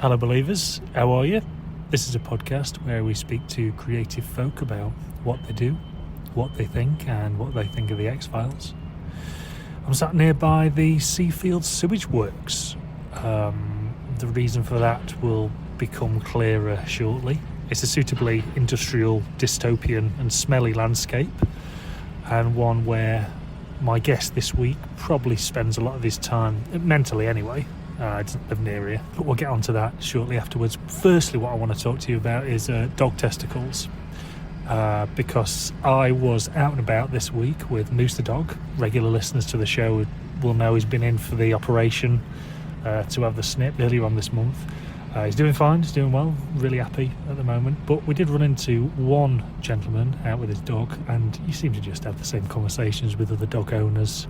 Hello believers, how are you? This is a podcast where we speak to creative folk about what they do, what they think, and what they think of the X-Files. I'm sat nearby the Seafield Sewage Works. The reason for that will become clearer shortly. It's a suitably industrial, dystopian and smelly landscape, and one where my guest this week probably spends a lot of his time, mentally anyway. I doesn't live near here, but we'll get onto that shortly afterwards. Firstly, what I want to talk to you about is dog testicles, because I was out and about this week with Moose the dog. Regular listeners to the show will know he's been in for the operation to have the snip earlier on this month. He's doing fine, he's doing well, really happy at the moment. But we did run into one gentleman out with his dog, and you seem to just have the same conversations with other dog owners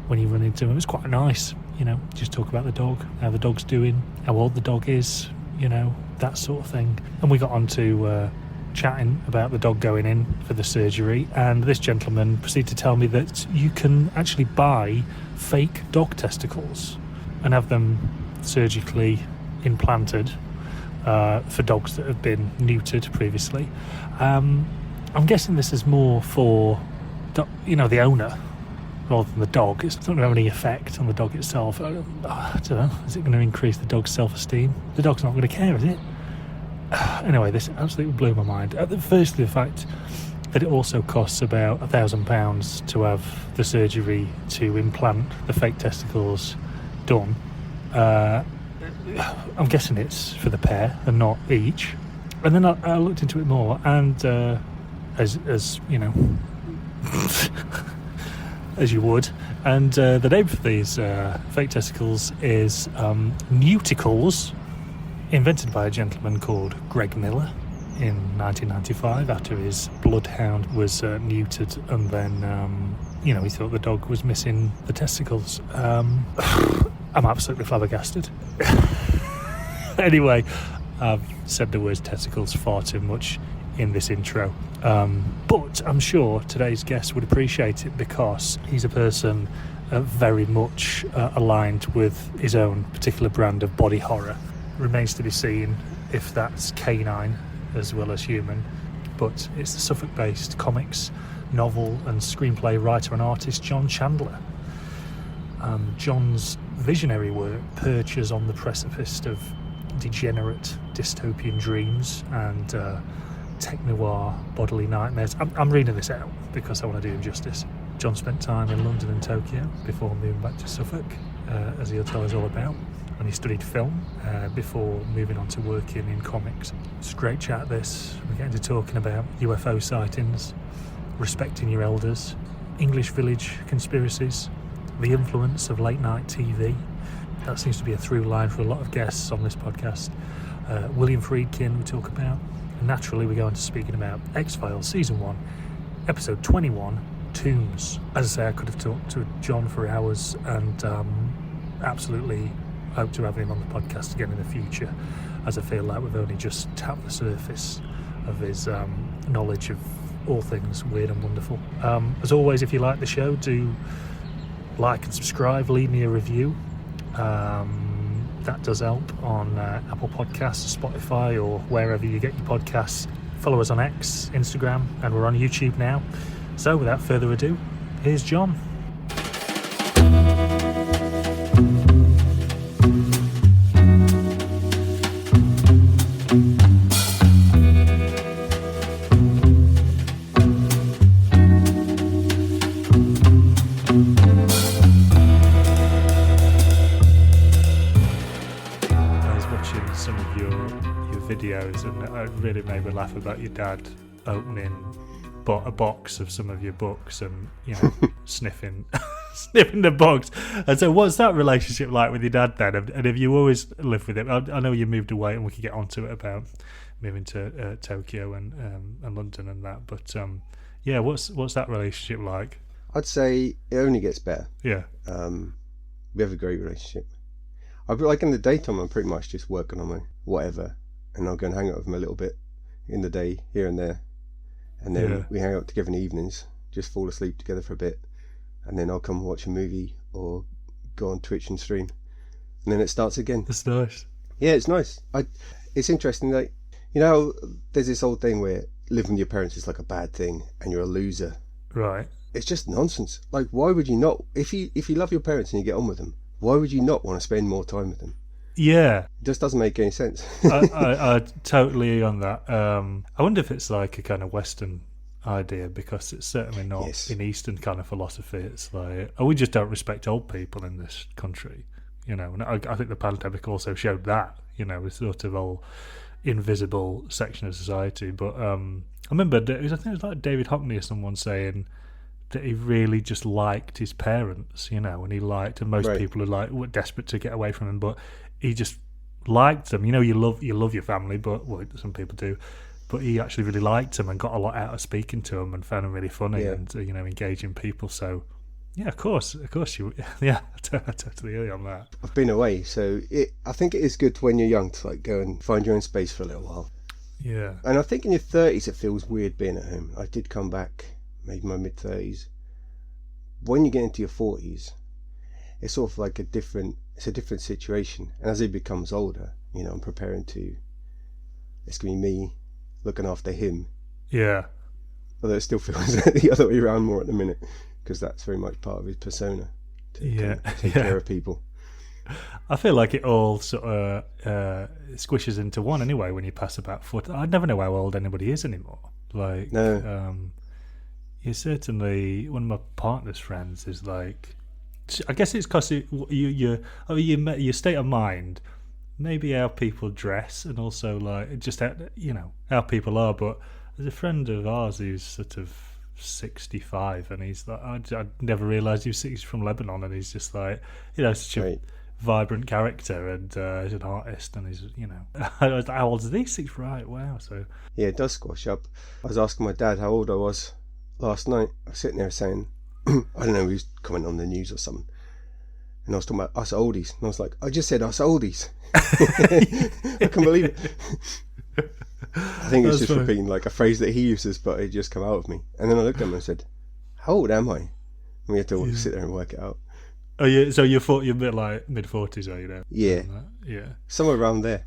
when you run into him. It's quite nice, you know, just talk about the dog, how the dog's doing, how old the dog is, you know, that sort of thing. And we got on to chatting about the dog going in for the surgery, and this gentleman proceeded to tell me that you can actually buy fake dog testicles and have them surgically implanted for dogs that have been neutered previously. I'm guessing this is more for, the owner rather than the dog. It's not going to have any effect on the dog itself. I don't know. Is it going to increase the dog's self-esteem? The dog's not going to care, is it? Anyway, this absolutely blew my mind. Firstly, the fact that it also costs about £1,000 to have the surgery to implant the fake testicles done. I'm guessing it's for the pair and not each. And then I looked into it more, and as you know, as you would, and the name for these fake testicles is Neuticles, invented by a gentleman called Greg Miller in 1995 after his bloodhound was neutered, and then he thought the dog was missing the testicles. I'm absolutely flabbergasted. Anyway, I've said the words testicles far too much in this intro. But I'm sure today's guest would appreciate it, because he's a person very much aligned with his own particular brand of body horror. Remains to be seen if that's canine as well as human. But it's the Suffolk-based comics, novel and screenplay writer and artist Jon Chandler. Jon's visionary work perches on the precipice of degenerate dystopian dreams and tech-noir bodily nightmares. I'm reading this out because I want to do him justice. Jon spent time in London and Tokyo before moving back to Suffolk, as he'll tell us all about, and he studied film before moving on to working in comics. It's a great chat, this. We're getting to talking about UFO sightings, respecting your elders, English village conspiracies, the influence of late night TV. That seems to be a through line for a lot of guests on this podcast. William Friedkin we talk about, and naturally we go into speaking about X-Files Season 1, Episode 21, Tooms. As I say, I could have talked to Jon for hours, and absolutely hope to have him on the podcast again in the future, as I feel like we've only just tapped the surface of his knowledge of all things weird and wonderful. As always, if you like the show, do like and subscribe, leave me a review. That does help on Apple Podcasts, Spotify, or wherever you get your podcasts. Follow us on X, Instagram, and we're on YouTube now. So without further ado, here's Jon. And it really made me laugh about your dad opening a box of some of your books and sniffing the box. And so what's that relationship like with your dad then, and have you always lived with him? I know you moved away, and we could get onto it about moving to Tokyo and London and that, but what's that relationship like? I'd say it only gets better. Yeah. We have a great relationship. Like in the daytime, I'm pretty much just working on my whatever, and I'll go and hang out with him a little bit in the day, here and there. And then we hang out together in the evenings, just fall asleep together for a bit. And then I'll come and watch a movie or go on Twitch and stream. And then it starts again. That's nice. Yeah, it's nice. It's interesting. Like, there's this old thing where living with your parents is like a bad thing, and you're a loser. Right. It's just nonsense. Like, why would you not? If you love your parents and you get on with them, why would you not want to spend more time with them? Yeah, it just doesn't make any sense. I totally on that. I wonder if it's like a kind of Western idea, because it's certainly not in Eastern kind of philosophy. It's like, we just don't respect old people in this country, and I think the pandemic also showed that, a sort of whole invisible section of society. But I remember, I think it was like David Hockney or someone saying that he really just liked his parents, and he liked, and most people were desperate to get away from him, but he just liked them. You love your family, but some people do. But he actually really liked them and got a lot out of speaking to them and found them really funny and engaging people. So yeah, of course you. Yeah, I totally agree on that. I've been away, so I think it is good when you're young to like go and find your own space for a little while. Yeah, and I think in your 30s it feels weird being at home. I did come back maybe my mid 30s. When you get into your 40s, it's sort of like a different situation. And as he becomes older, I'm preparing to. It's gonna be me looking after him. Yeah. Although it still feels the other way around more at the minute, because that's very much part of his persona to take care of people. I feel like it all sort of squishes into one anyway when you pass about 40. I never know how old anybody is anymore. Like, no. You're certainly, one of my partner's friends is like, I guess it's because your state of mind, maybe how people dress, and also like just how people are. But there's a friend of ours who's sort of 65, and he's like, I never realised he was 60 from Lebanon, and he's just like, such a vibrant character, and he's an artist, and he's how old is he? 6, right? Wow. So yeah, it does squash up. I was asking my dad how old I was last night. I was sitting there saying, I don't know, he was commenting on the news or something, and I was talking about us oldies, and I was like, I just said us oldies. I can't believe it. I think it's just repeating like a phrase that he uses, but it just come out of me. And then I looked at him and said, how old am I? And we had to sit there and work it out. Oh yeah, so you're a bit like mid-40s, are you now? Yeah, somewhere around there.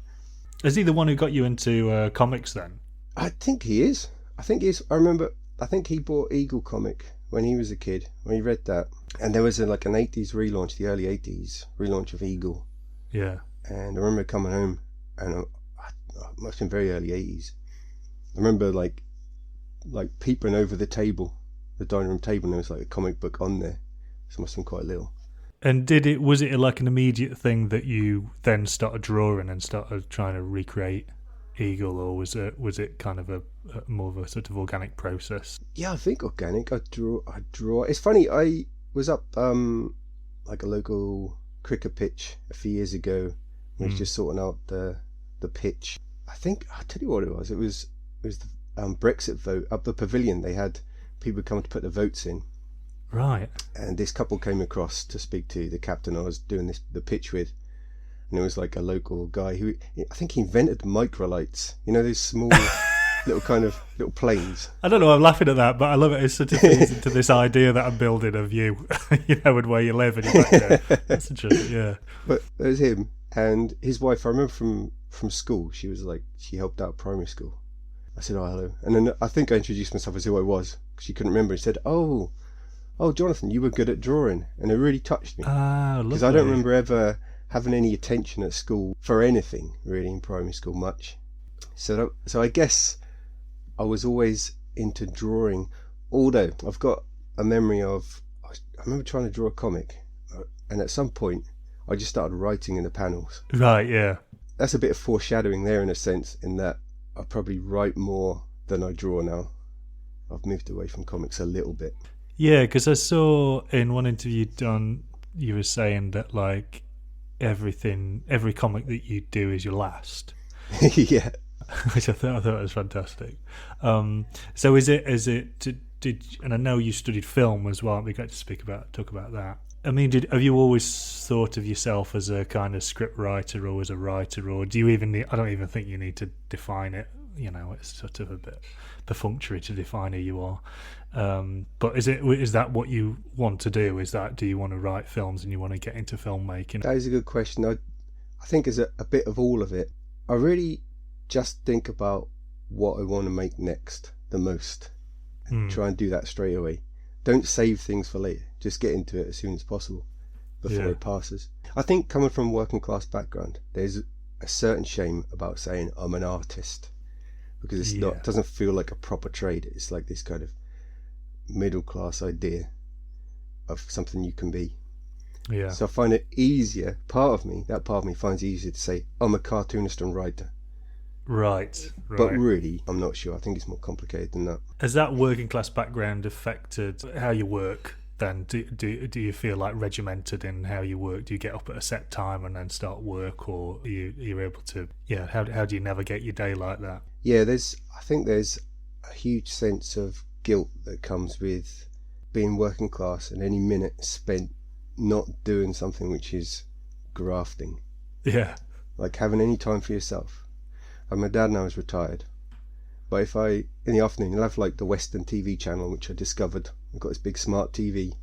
Is he the one who got you into comics then? I think he is. I think he bought Eagle comic when he was a kid, when he read that. And there was an 80s relaunch, the early 80s relaunch of Eagle. Yeah. And I remember coming home, and it must have been very early 80s. I remember like peeping over the table, the dining room table, and there was like a comic book on there. So it must have been quite little. And was it like an immediate thing that you then started drawing and started trying to recreate Eagle, or was it kind of a more of a sort of organic process? Yeah, I think organic. I draw. It's funny, I was up like a local cricket pitch a few years ago. We was just sorting out the pitch. I think I'll tell you what it was. It was the Brexit vote up the pavilion. They had people come to put the votes in. Right. And this couple came across to speak to the captain I was doing the pitch with. And it was like a local guy who, I think he invented microlights. Those small little planes. I don't know, I'm laughing at that, but I love it. It sort of feeds into this idea that I'm building of you, and where you live, and you're back there. That's interesting, yeah. But it was him and his wife. I remember from school, she was like, she helped out primary school. I said, oh, hello. And then I think I introduced myself as who I was, because she couldn't remember. She said, oh, Jonathan, you were good at drawing. And it really touched me. Ah, lovely. Because I don't remember ever having any attention at school for anything, really, in primary school much. So I guess I was always into drawing, although I've got a memory of, I remember trying to draw a comic, and at some point I just started writing in the panels. Right, yeah. That's a bit of foreshadowing there, in a sense, in that I probably write more than I draw now. I've moved away from comics a little bit. Yeah, because I saw in one interview you'd done, you were saying that like every comic that you do is your last. Yeah. Which I thought was fantastic. So is it? And I know you studied film as well. It'd be great to talk about that. I mean, have you always thought of yourself as a kind of script writer or as a writer, or do you even need? I don't even think you need to define it. It's sort of a bit perfunctory to define who you are. But is that what you want to do? Do you want to write films and you want to get into filmmaking? That is a good question. I I think as a bit of all of it, I really just think about what I want to make next the most. And try and do that straight away. Don't save things for later. Just get into it as soon as possible before it passes. I think coming from a working class background, there's a certain shame about saying I'm an artist, because it's not, it doesn't feel like a proper trade. It's like this kind of middle class idea of something you can be. Yeah. So I find it easier, part of me finds it easier to say I'm a cartoonist and writer. Right. But really, I'm not sure. I think it's more complicated than that. Has that working class background affected how you work then? Do you feel like regimented in how you work? Do you get up at a set time and then start work, or are you able to, how do you navigate your day like that? Yeah, I think there's a huge sense of guilt that comes with being working class and any minute spent not doing something which is grafting. Yeah. Like having any time for yourself. And my dad now is retired, but if in the afternoon, he'll have like the Western TV channel, which I discovered. I've got this big smart TV.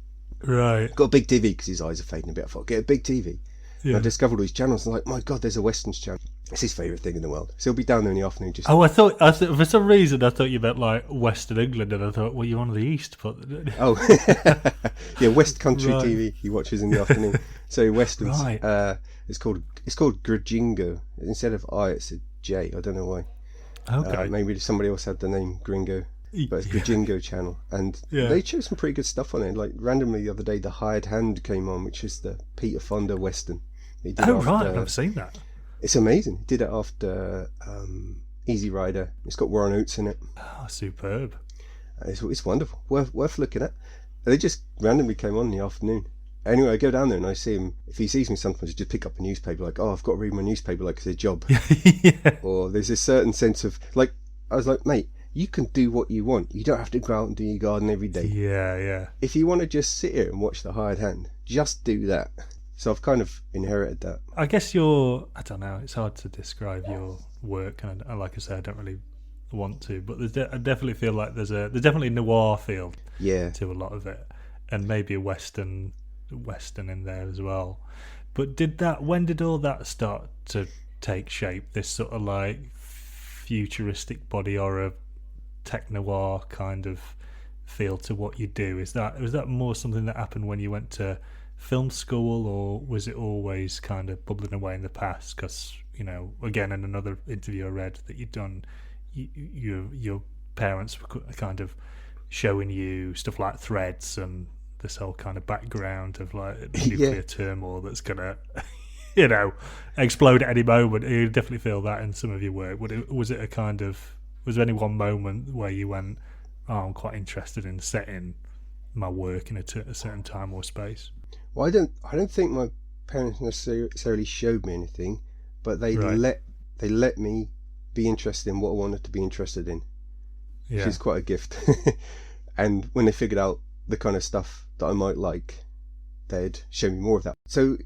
Right. I've got a big TV because his eyes are fading a bit. I thought, get a big TV. Yeah. And I discovered all these channels, and I'm like, my God, there's a Westerns channel. It's his favourite thing in the world. So he'll be down there in the afternoon just... Oh, I thought for some reason I thought you meant like Western England, and I thought, well, you're on the East. But... Oh, yeah, West Country TV he watches in the afternoon. So Westerns, it's called Gringo. Instead of I, it's a J. I don't know why. Okay. Maybe somebody else had the name Gringo, but it's Gringo channel, and they chose some pretty good stuff on it. Like randomly the other day, The Hired Hand came on, which is the Peter Fonda Western. Right, I've never seen that. It's amazing. He did it after Easy Rider. It's got Warren Oates in it. Oh, superb. It's wonderful. Worth looking at. They just randomly came on in the afternoon. Anyway, I go down there and I see him. If he sees me sometimes, he just pick up a newspaper, like, oh, I've got to read my newspaper like it's a job. Or there's a certain sense of, like, I was like, mate, you can do what you want. You don't have to go out and do your garden every day. Yeah. If you want to just sit here and watch The Hired Hand, just do that. So I've kind of inherited that. I guess I don't know, it's hard to describe your work, and like I said, I don't really want to, but I definitely feel like there's definitely a noir feel to a lot of it, and maybe a Western in there as well. But when did all that start to take shape, this sort of like futuristic body horror tech noir kind of feel to what you do? Was that more something that happened when you went to film school, or was it always kind of bubbling away in the past? Because again, in another interview I read that you'd done, your parents were kind of showing you stuff like Threads and this whole kind of background of like nuclear turmoil that's gonna explode at any moment. You definitely feel that in some of your work. Was there any one moment where you went, oh, I'm quite interested in setting my work in a certain time or space? Well, I don't think my parents necessarily showed me anything, but they let me be interested in what I wanted to be interested in, which is quite a gift. And when they figured out the kind of stuff that I might like, they'd show me more of that. So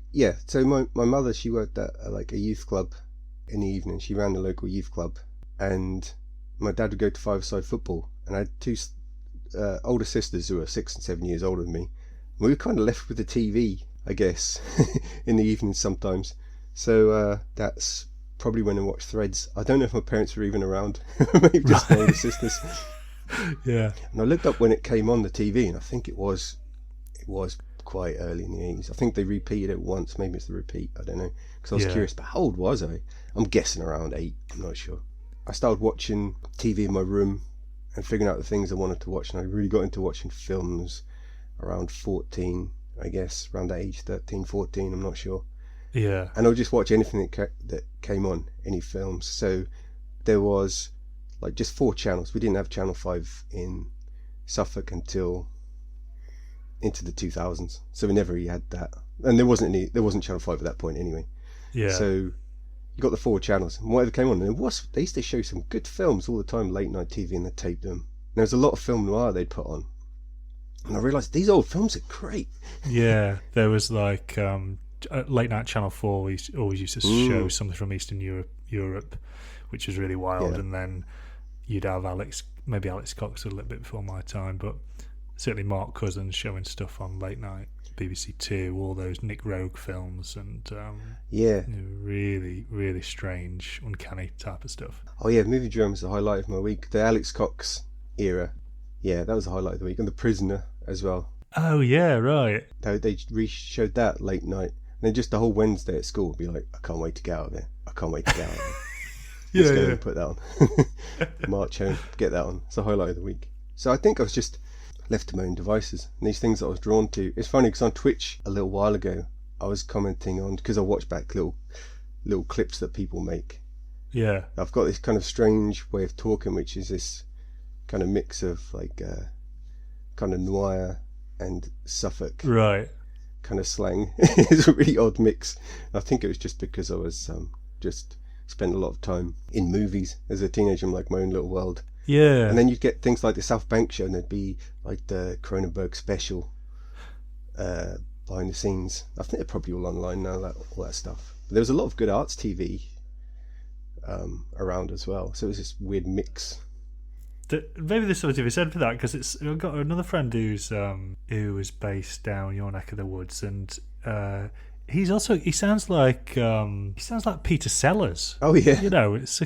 my mother, she worked at like a youth club in the evening. She ran the local youth club, and my dad would go to five-a-side football, and I had two older sisters who were 6 and 7 years older than me. We were kind of left with the TV, I guess, in the evenings sometimes. So that's probably when I watched Threads. I don't know if my parents were even around. Maybe just my older sisters. Yeah. And I looked up when it came on the TV, and I think it was quite early in the 80s. I think they repeated it once. Maybe it's the repeat. I don't know. Because I was curious. But how old was I? I'm guessing around 8. I'm not sure. I started watching TV in my room and figuring out the things I wanted to watch. And I really got into watching films around 14, I guess. Around that age, 13, 14. I'm not sure. Yeah. And I would just watch anything that came on, any films. So there was like just 4 channels. We didn't have Channel 5 in Suffolk until into the 2000s. So we never really had that. And there wasn't Channel 5 at that point anyway. Yeah. So you got the 4 channels, and whatever came on, and they used to show some good films all the time, late night TV, and they taped them. And there was a lot of film noir they'd put on. And I realised these old films are great. Yeah, there was like late night Channel 4 always used to show something from Eastern Europe, which was really wild. And then you'd have Alex Cox a little bit before my time, but certainly Mark Cousins showing stuff on late night, BBC Two, all those Nick Rogue films, and really, really strange, uncanny type of stuff. Oh yeah, Movie Drone was the highlight of my week. The Alex Cox era, yeah, that was the highlight of the week, and The Prisoner as well. Oh yeah, right. They re-showed that late night, and then just the whole Wednesday at school would be like, I can't wait to get out of here. I can't wait to get out of here. Let's go and put that on. March home, get that on. It's the highlight of the week. So I think I was just left to my own devices, and these things that I was drawn to. It's funny because on Twitch a little while ago I was commenting on, because I watch back little clips that people make. Yeah, I've got this kind of strange way of talking, which is this kind of mix of like kind of noir and Suffolk kind of slang. It's a really odd mix. I think it was just because I was just spent a lot of time in movies as a teenager in like my own little world. Yeah. And then you'd get things like the South Bank show, and there'd be like the Cronenberg special behind the scenes. I think they're probably all online now, all that stuff. But there was a lot of good arts TV around as well. So it was this weird mix. Maybe there's something to be said for that, because I've got another friend who was based down your neck of the woods, and he sounds like Peter Sellers. Oh yeah. You know, it's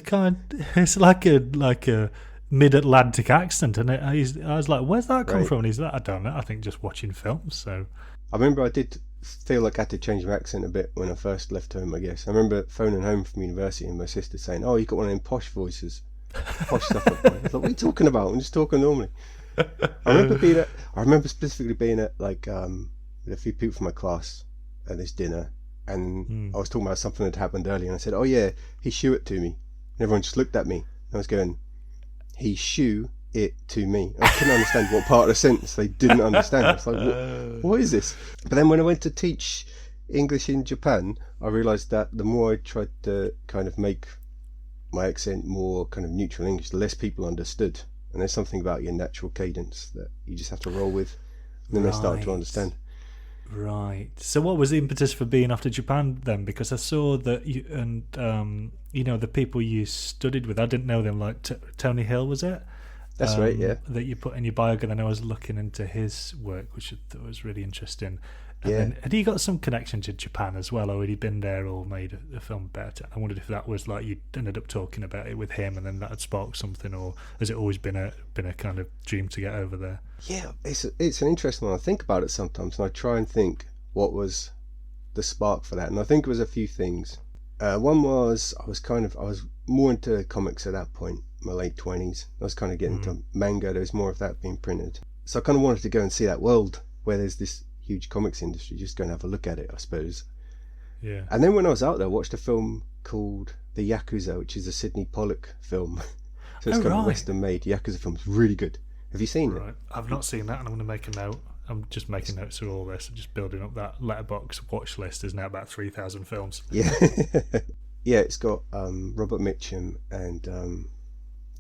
like a mid-Atlantic accent, and I was like, where's that come from? And he's like, I don't know, I think just watching films. So I remember I did feel like I had to change my accent a bit when I first left home, I guess. I remember phoning home from university and my sister saying, oh, you got one of them posh voices, posh stuff. I was like, what are you talking about? I'm just talking normally. I remember specifically being at like with a few people from my class at this dinner, and I was talking about something that had happened earlier, and I said, oh yeah, he shoo it to me, and everyone just looked at me, and I was going, he shoo it to me. I couldn't understand what part of the sentence they didn't understand. It's like, what is this? But then when I went to teach English in Japan, I realised that the more I tried to kind of make my accent more kind of neutral English, the less people understood. And there's something about your natural cadence that you just have to roll with, and then they start to understand. Right. So what was the impetus for being off to Japan then? Because I saw that you and the people you studied with, I didn't know them, like Tony Hill, was it? That's right, yeah. That you put in your bio, and then I was looking into his work, which I thought was really interesting. And then, had he got some connection to Japan as well, or had he been there or made a film about it? I wondered if that was like you ended up talking about it with him, and then that had sparked something, or has it always been a kind of dream to get over there? Yeah, it's an interesting one. I think about it sometimes, and I try and think what was the spark for that, and I think it was a few things. One was I was more into comics at that point, my late 20s. I was kind of getting into manga. There was more of that being printed, so I kind of wanted to go and see that world where there's this huge comics industry, just go and have a look at it, I suppose. Yeah. And then when I was out there, I watched a film called The Yakuza, which is a Sidney Pollack film. So it's kind of Western made Yakuza film. It's really good. Have you seen it? I've not seen that, and I'm going to make a note. I'm just making notes of all this and just building up that letterbox watch list. Is now about 3,000 films. Yeah. Yeah, it's got Robert Mitchum and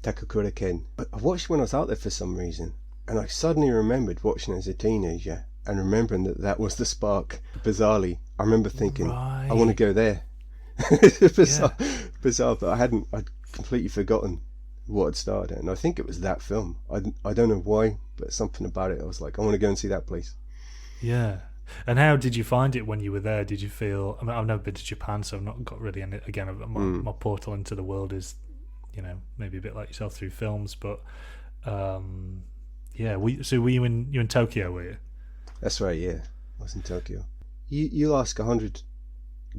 Takakura Ken. I watched it when I was out there for some reason, and I suddenly remembered watching it as a teenager and remembering that was the spark. Bizarrely, I remember thinking, I want to go there. Bizarre, but I'd completely forgotten what had started it, and I think it was that film. I don't know why, but something about it, I was like, I want to go and see that place. Yeah. And how did you find it when you were there? Did you feel, I mean, I've never been to Japan, so I've not got really any, again, my portal into the world is, maybe a bit like yourself through films, but so were you in Tokyo, were you? That's right, yeah. I was in Tokyo. You'll ask 100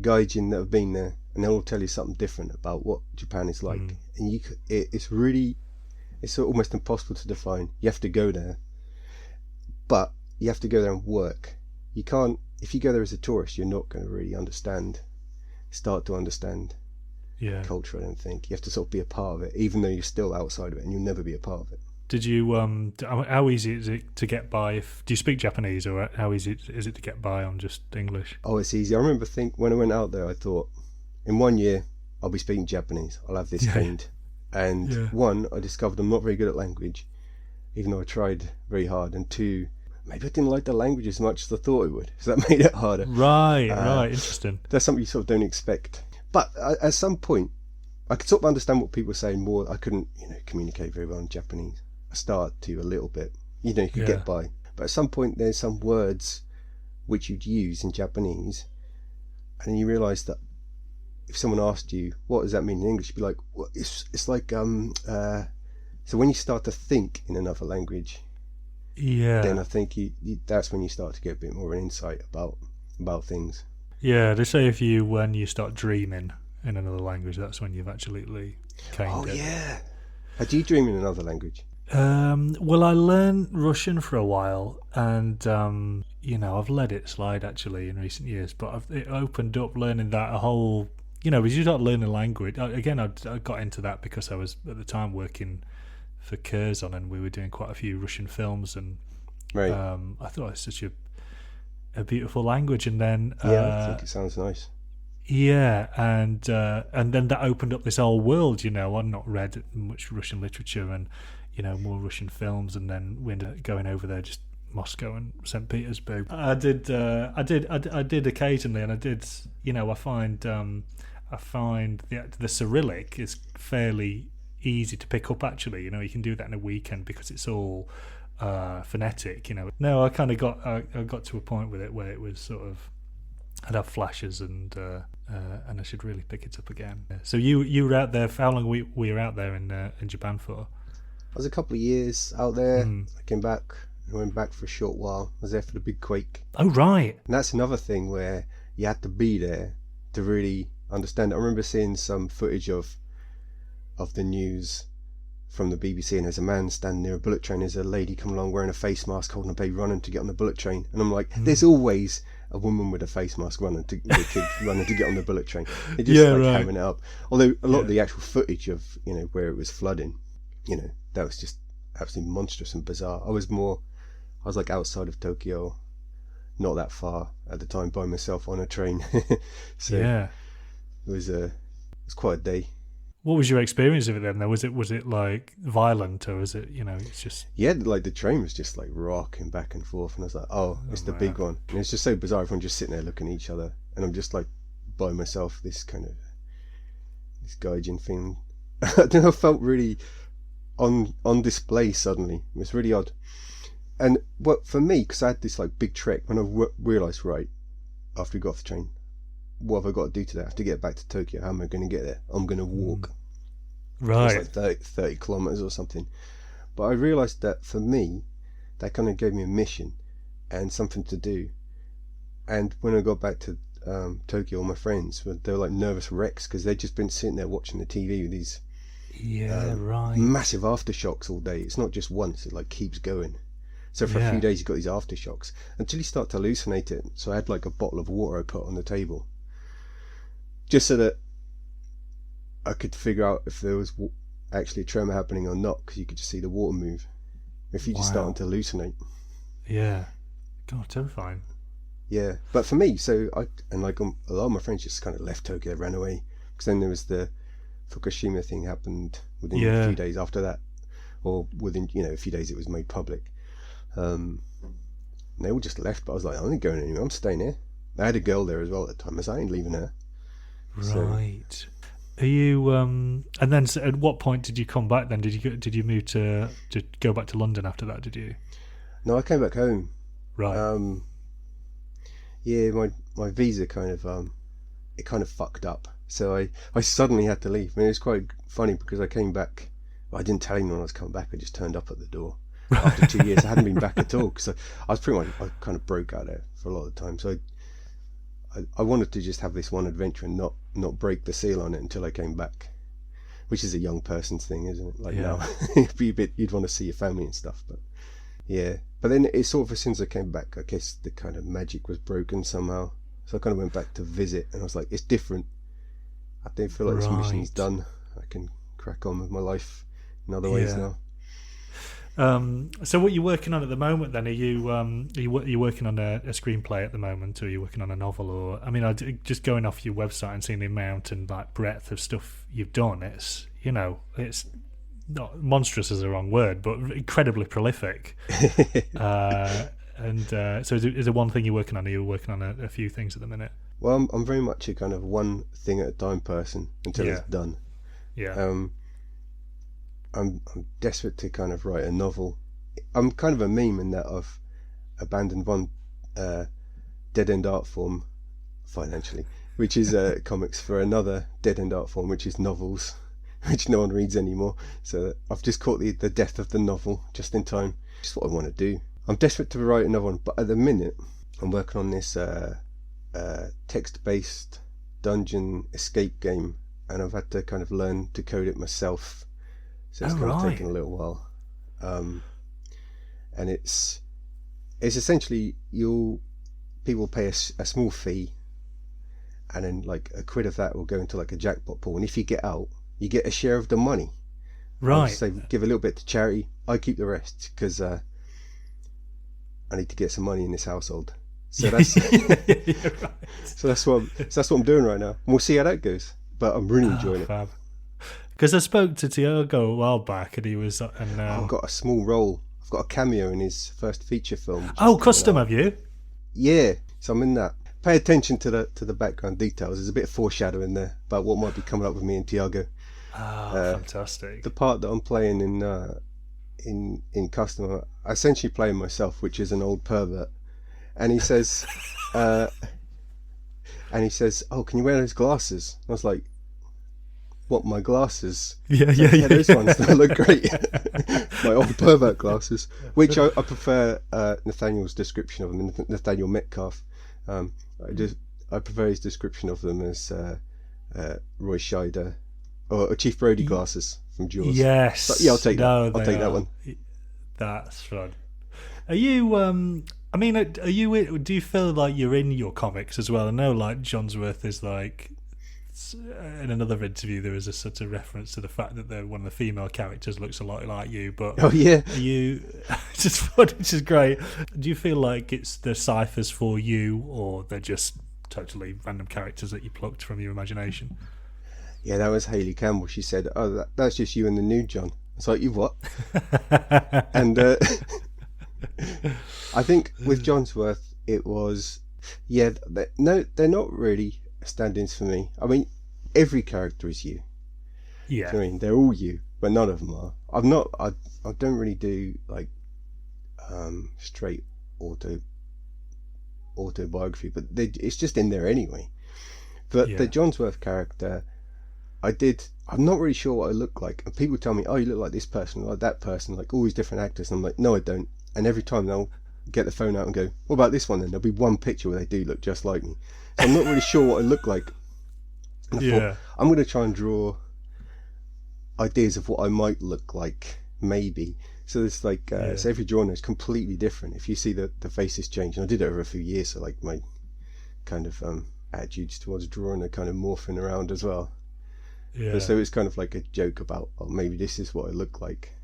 gaijin that have been there, and they'll all tell you something different about what Japan is like. And it's almost impossible to define. You have to go there, but you have to go there and work. You can't, if you go there as a tourist, you're not going to really start to understand culture, I don't think. You have to sort of be a part of it, even though you're still outside of it, and you'll never be a part of it. Did you? How easy is it to get by? Do you speak Japanese, or how easy is it to get by on just English? Oh, it's easy. I remember when I went out there, I thought, in 1 year, I'll be speaking Japanese. I'll have this gained. And one, I discovered I'm not very good at language, even though I tried very hard. And two, maybe I didn't like the language as much as I thought it would, so that made it harder. Right, interesting. That's something you sort of don't expect. But at some point, I could sort of understand what people were saying more. I couldn't, communicate very well in Japanese. I started to a little bit. You could get by. But at some point, there's some words which you'd use in Japanese, and then you realise that if someone asked you, what does that mean in English? You'd be like, well, it's like, so when you start to think in another language, then I think that's when you start to get a bit more of an insight about things. Yeah, they say when you start dreaming in another language, that's when you've actually kind of... yeah. How do you dream in another language? Well, I learned Russian for a while, and I've let it slide actually in recent years, but it opened up learning that a whole... as you start learning language, again, I got into that because I was at the time working for Curzon, and we were doing quite a few Russian films, and right. I thought it was such a beautiful language, and then I think it sounds nice. Yeah, and then that opened up this whole world. I'd not read much Russian literature and more Russian films, and then we ended up going over there, just Moscow and St. Petersburg. I did occasionally, and I did. I find the Cyrillic is fairly easy to pick up. Actually, you can do that in a weekend because it's all phonetic. No, I kind of got to a point with it where it was sort of, I'd have flashes, and I should really pick it up again. So you were out there for how long were you out there in Japan for? I was a couple of years out there. I came back. I went back for a short while. I was there for the big quake. Oh, right. And that's another thing where you had to be there to really understand it. I remember seeing some footage of the news from the BBC, and there's a man standing near a bullet train. There's a lady coming along wearing a face mask, holding a baby, running to get on the bullet train. And I'm like, there's always a woman with a face mask running with a kid running to get on the bullet train. They're just hamming it up. Although a lot of the actual footage of where it was flooding, that was just absolutely monstrous and bizarre. I was like outside of Tokyo, not that far at the time, by myself on a train. So it was quite a day. What was your experience of it then? Was it like violent, or was it it's just... Yeah, like the train was just like rocking back and forth, and I was like, it's the big one. And it's just so bizarre, everyone just sitting there looking at each other, and I'm just like by myself, this gaijin thing. I don't know, I felt really on display suddenly. It was really odd. And for me, because I had this like big trek, when I realised, right, after we got off the train, what have I got to do today? I have to get back to Tokyo. How am I going to get there? I'm going to walk. Right. It's like 30 kilometres or something. But I realised that for me, that kind of gave me a mission and something to do. And when I got back to Tokyo, all my friends, they were like nervous wrecks because they'd just been sitting there watching the TV with these massive aftershocks all day. It's not just once, it like keeps going. So for a few days you've got these aftershocks until you start to hallucinate it. So I had like a bottle of water I put on the table, just so that I could figure out if there was actually a tremor happening or not, because you could just see the water move if you just starting to hallucinate. Yeah. God, terrifying. Yeah, but for me, a lot of my friends just kind of left Tokyo, ran away, because then there was the Fukushima thing happened within a few days after that, or within a few days it was made public. And they all just left, but I was like, I'm not going anywhere, I'm staying here. I had a girl there as well at the time, I ain't leaving her. Right. So, are you and then so at what point did you come back then? Did you move to go back to London after that, did you? No, I came back home. Right. Yeah, my visa kind of fucked up, so I suddenly had to leave. I mean, it was quite funny because I came back, I didn't tell anyone I was coming back, I just turned up at the door. After 2 years I hadn't been back at all, because I was pretty much, I kind of broke out there for a lot of the time, so I wanted to just have this one adventure and not break the seal on it until I came back, which is a young person's thing, isn't it? Like now it'd be a bit, you'd want to see your family and stuff, but then it's sort of, as soon as I came back, I guess the kind of magic was broken somehow, so I kind of went back to visit, and I was like, it's different, I don't feel like this mission's done, I can crack on with my life in other ways now. So what are you working on at the moment then? Are you working on a screenplay at the moment, or are you working on a novel? Or just going off your website and seeing the amount and like breadth of stuff you've done, it's not monstrous is the wrong word, but incredibly prolific. So is there one thing you're working on? Are you working on a few things at the minute? Well, I'm very much a kind of one thing at a time person until it's done. I'm desperate to kind of write a novel. I'm kind of a meme in that abandoned one dead-end art form financially, which is comics, for another dead-end art form, which is novels, which no one reads anymore. So I've just caught the death of the novel just in time. Just what I want to do. I'm desperate to write another one, but at the minute I'm working on this text-based dungeon escape game, and I've had to kind of learn to code it myself. So it's kind of taken a little while. And it's essentially people pay a small fee, and then like a quid of that will go into like a jackpot pool, and if you get out, you get a share of the money. Right. So give a little bit to charity. I keep the rest because I need to get some money in this household. So that's right. so that's what I'm doing right now. And we'll see how that goes. But I'm really enjoying it. Because I spoke to Tiago a while back, and he was. I've got a small role. I've got a cameo in his first feature film. Oh, custom, have you? Yeah, so I'm in that. Pay attention to the background details. There's a bit of foreshadowing there about what might be coming up with me and Tiago. Fantastic. The part that I'm playing in Custom, I essentially play myself, which is an old pervert, and he says, "Oh, can you wear those glasses?" I was like, "What, my glasses?" Yeah, those ones. They look great. My old pervert glasses, which I prefer Nathaniel's description of them. Nathaniel Metcalf. I prefer his description of them as Roy Scheider or Chief Brody glasses from Jaws. Yes. But yeah, I'll take that. I'll take that one. That's fun. Are you? I mean, are you? Do you feel like you're in your comics as well? I know, like Johnsworth is like. In another interview, there was a sort of reference to the fact that one of the female characters looks a lot like you. But oh yeah, are you just fun, which is great. Do you feel like it's the ciphers for you, or they're just totally random characters that you plucked from your imagination? Yeah, that was Hayley Campbell. She said, "Oh, that's just you and the nude John." It's like, you what? And I think with Johnsworth, it was they're not really stand-ins for me. I mean, every character is you. Yeah. I mean, they're all you, but none of them are. I don't really do like straight autobiography, but it's just in there anyway. But the Johnsworth character, I'm not really sure what I look like, and people tell me, "Oh, you look like this person, like that person, like all these different actors," and I'm like, "No, I don't." And every time they'll get the phone out and go, "What about this one then?" There'll be one picture where they do look just like me. So I'm not really sure what I look like. And I thought, I'm going to try and draw ideas of what I might look like, maybe. So there's like, so every drawing is completely different. If you see the faces change, and I did it over a few years, so like my kind of attitudes towards drawing are kind of morphing around as well. Yeah. So it's kind of like a joke about, oh, maybe this is what I look like.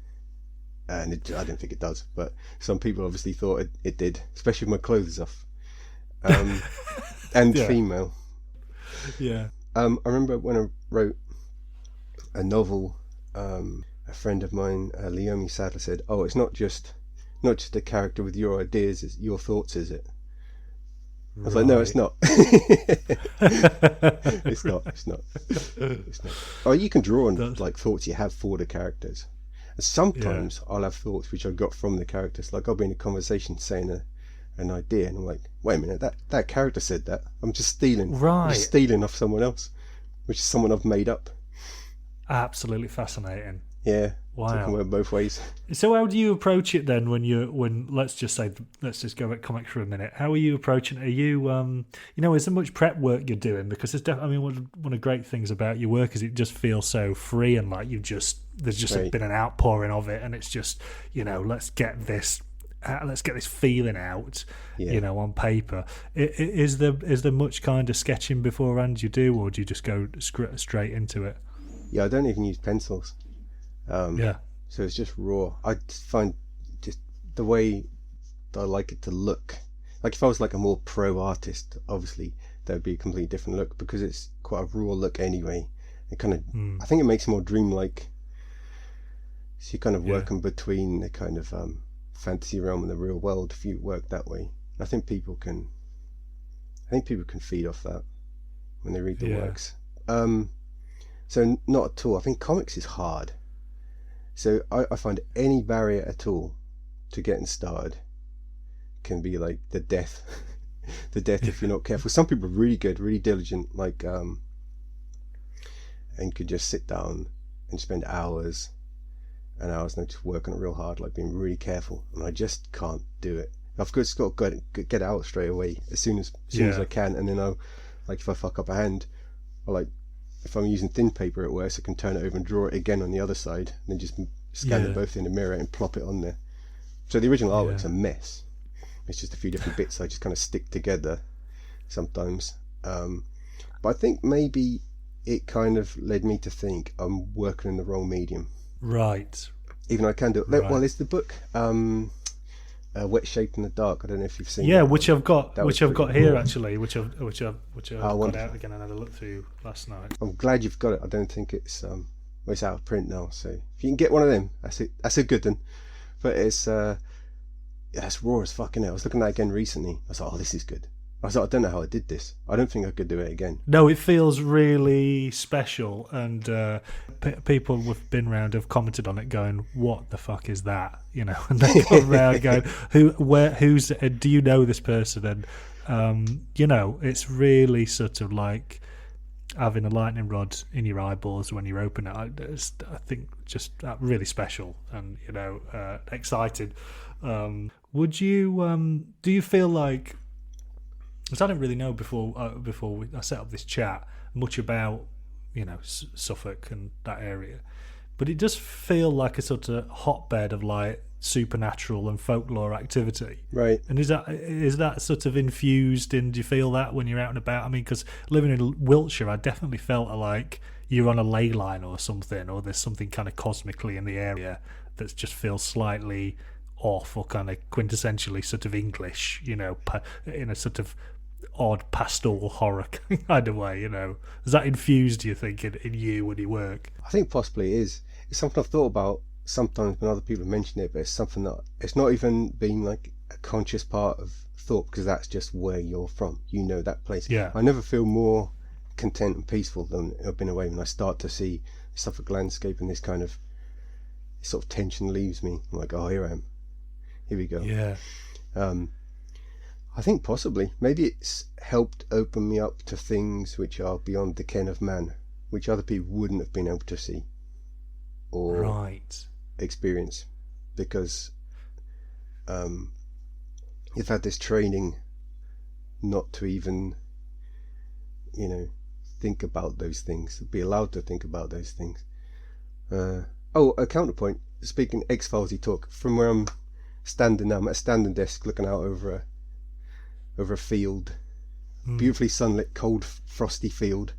And I don't think it does, but some people obviously thought it did, especially with my clothes off. And female. Yeah. I remember when I wrote a novel, a friend of mine, Leomi Sadler, said, "Oh, it's not just a character with your ideas, it's your thoughts, is it?" I was like, "No, it's not." It's not. Oh, you can draw on like thoughts you have for the characters. And sometimes I'll have thoughts which I got from the characters. Like I'll be in a conversation saying an idea, and I'm like, "Wait a minute, that character said that. I'm just stealing. Right. I'm just stealing off someone else, which is someone I've made up." Absolutely fascinating. Yeah. Wow. So it can work both ways. So how do you approach it then when let's just go at comics for a minute. How are you approaching it? Are you is there much prep work you're doing? Because one of the great things about your work is it just feels so free, and like there's just been an outpouring of it, and it's just, let's get this feeling out, on paper. Is there much kind of sketching beforehand you do, or do you just go straight into it? Yeah, I don't even use pencils. So it's just raw. I find just the way that I like it to look. Like if I was like a more pro artist, obviously there would be a completely different look, because it's quite a raw look anyway. It kind of, I think it makes it more dreamlike. So you're kind of working between the kind of fantasy realm and the real world if you work that way. I think people can feed off that when they read the works. So not at all. I think comics is hard. So I find any barrier at all to getting started can be like the death. The death if you're not careful. Some people are really good, really diligent, like and could just sit down and spend hours and hours and just working real hard, like being really careful. And I just can't do it. I've just got to get out straight away as soon as I can. And then I'll, like, if I fuck up a hand, or like if I'm using thin paper at work, so I can turn it over and draw it again on the other side, and then just scan them both in the mirror and plop it on there. So the original artwork's a mess. It's just a few different bits I just kind of stick together sometimes. But I think maybe it kind of led me to think I'm working in the wrong medium. Right. Even though I can do it. Right. Well, it's the book Wet Shape in the Dark. I don't know if you've seen it. Yeah, which I've got here actually, which I've got out again and had a look through last night. I'm glad you've got it. I don't think it's it's out of print now, so if you can get one of them, that's a good one. But it's that's raw as fucking hell. I was looking at that again recently. I was like, oh, this is good. I was like, I don't know how I did this. I don't think I could do it again. No, it feels really special, and people who've been around have commented on it, going, "What the fuck is that?" You know, and they come around going, "Who's? Do you know this person?" And you know, it's really sort of like having a lightning rod in your eyeballs when you open it. I think just really special, and you know, excited. Would you? Do you feel like? Because I didn't really know before I set up this chat much about, you know, Suffolk and that area, but it does feel like a sort of hotbed of like supernatural and folklore activity. Right. And is that sort of infused in? Do you feel that when you're out and about? I mean, because living in Wiltshire, I definitely felt like you're on a ley line or something, or there's something kind of cosmically in the area that just feels slightly off, or kind of quintessentially sort of English, you know, in a sort of odd pastoral horror kind of way, you know. Is that infused, do you think, in you when you work? I think possibly it is. It's something I've thought about sometimes when other people mention it, but it's something that it's not even been like a conscious part of thought, because that's just where you're from. You know that place. Yeah. I never feel more content and peaceful than I've been away when I start to see Suffolk landscape, and this kind of sort of tension leaves me. I'm like, oh, here I am. Here we go. Yeah. I think possibly. Maybe it's helped open me up to things which are beyond the ken of man, which other people wouldn't have been able to see or experience, because you've had this training not to even, you know, think about those things, be allowed to think about those things. A counterpoint. Speaking X-Filesy talk, from where I'm standing now, I'm at a standing desk looking out over a field, beautifully sunlit, cold, frosty field.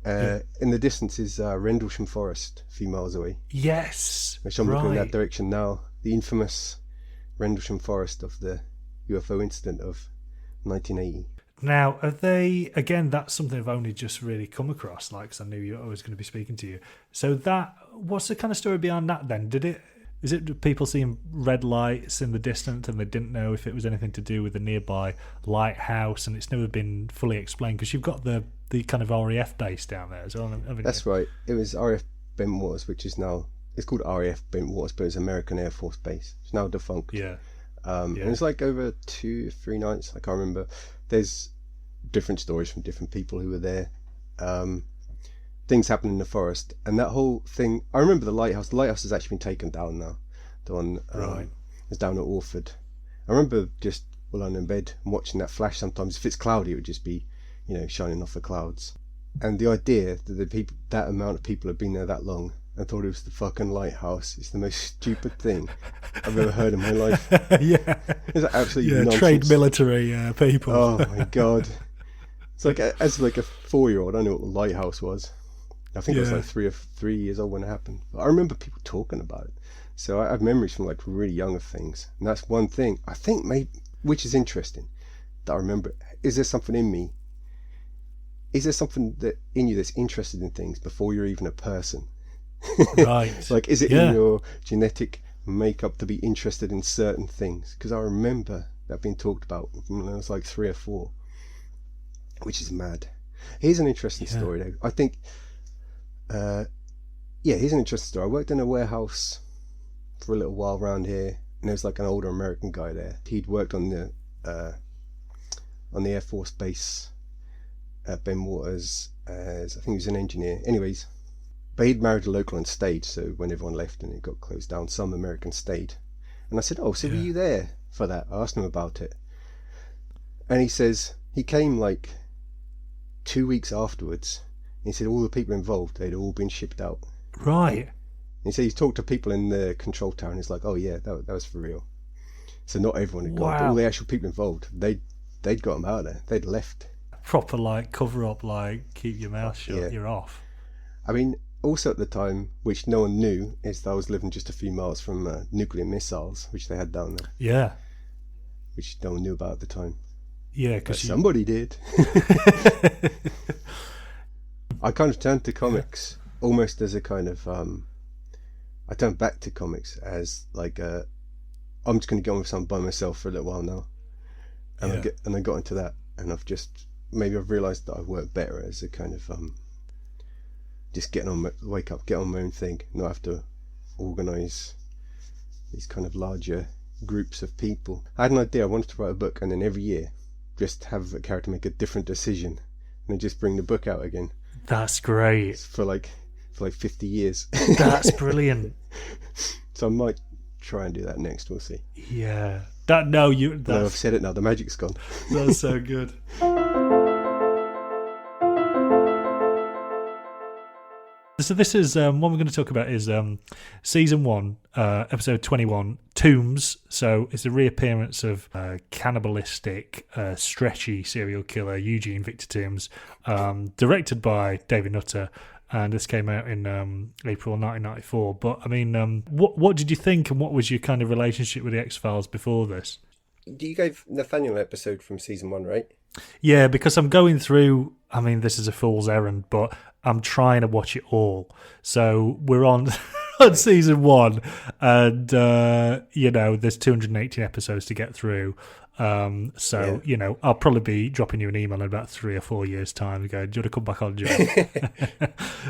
In the distance is Rendlesham Forest, a few miles away. Yes, which I'm looking in that direction now. The infamous Rendlesham Forest of the UFO incident of 1980. Now, are they, again, that's something I've only just really come across, like, because I knew I was going to be speaking to you. So what's the kind of story behind that then? Is it people seeing red lights in the distance and they didn't know if it was anything to do with the nearby lighthouse, and it's never been fully explained? Because you've got the kind of RAF base down there as well, haven't you? That's right. It was RAF Bentwaters, which is now, it's called RAF Bentwaters, but it's American Air Force Base. It's now defunct. Yeah. And it's like over 2-3 nights, I can't remember. There's different stories from different people who were there. Things happen in the forest, and that whole thing. I remember the lighthouse. The lighthouse has actually been taken down now. The one is down at Orford. I remember just lying in bed and watching that flash. Sometimes, if it's cloudy, it would just be, you know, shining off the clouds. And the idea that that amount of people have been there that long and thought it was the fucking lighthouse is the most stupid thing I've ever heard in my life. Yeah, it's absolutely nonsense. Trained military people. Oh my god! It's like as like a 4-year-old, I knew what the lighthouse was. I think I was like 3 years old when it happened. But I remember people talking about it. So I have memories from like really young of things. And that's one thing, I think, maybe, which is interesting, that I remember. Is there something in me? Is there something that in you that's interested in things before you're even a person? Right. Like, is it in your genetic makeup to be interested in certain things? Because I remember that being talked about when I was like 3 or 4, which is mad. Here's an interesting story though. I think... here's an interesting story. I worked in a warehouse for a little while around here, and there was like an older American guy there. He'd worked on the Air Force base at Ben Waters as, I think he was an engineer. Anyways, but he'd married a local and stayed, so when everyone left and it got closed down, some Americans stayed. And I said, oh, so were you there for that? I asked him about it. And he says he came like 2 weeks afterwards. And he said all the people involved, they'd all been shipped out. Right. And he said he talked to people in the control tower and he's like, oh yeah, that was for real. So not everyone had gone, but all the actual people involved, they'd got them out of there. They'd left. Proper like cover up, like keep your mouth shut, you're off. I mean, also at the time, which no one knew, is that I was living just a few miles from nuclear missiles, which they had down there. Yeah. Which no one knew about at the time. Yeah, because somebody did. I kind of turned to comics almost as a kind of... I turned back to comics as like I'm just going to get on with something by myself for a little while now. And I got into that, and I've realised that I work better as a kind of... just wake up, get on my own thing, not have to organise these kind of larger groups of people. I had an idea, I wanted to write a book, and then every year just have a character make a different decision and then just bring the book out again. That's great. For like 50 years. That's brilliant. So I might try and do that next, we'll see. Yeah. No, I've said it now, the magic's gone. That's so good. So this is what we're going to talk about is season 1, episode 21, Tooms. So it's a reappearance of cannibalistic, stretchy serial killer Eugene Victor Tooms, directed by David Nutter, and this came out in April 1994. But I mean, what did you think, and what was your kind of relationship with the X-Files before this? You gave Nathaniel an episode from season 1, right? Yeah, because I'm going through, I mean, this is a fool's errand, but I'm trying to watch it all. So we're on season 1, and, there's 218 episodes to get through. I'll probably be dropping you an email in about 3 or 4 years' time and go, do you want to come back on, John?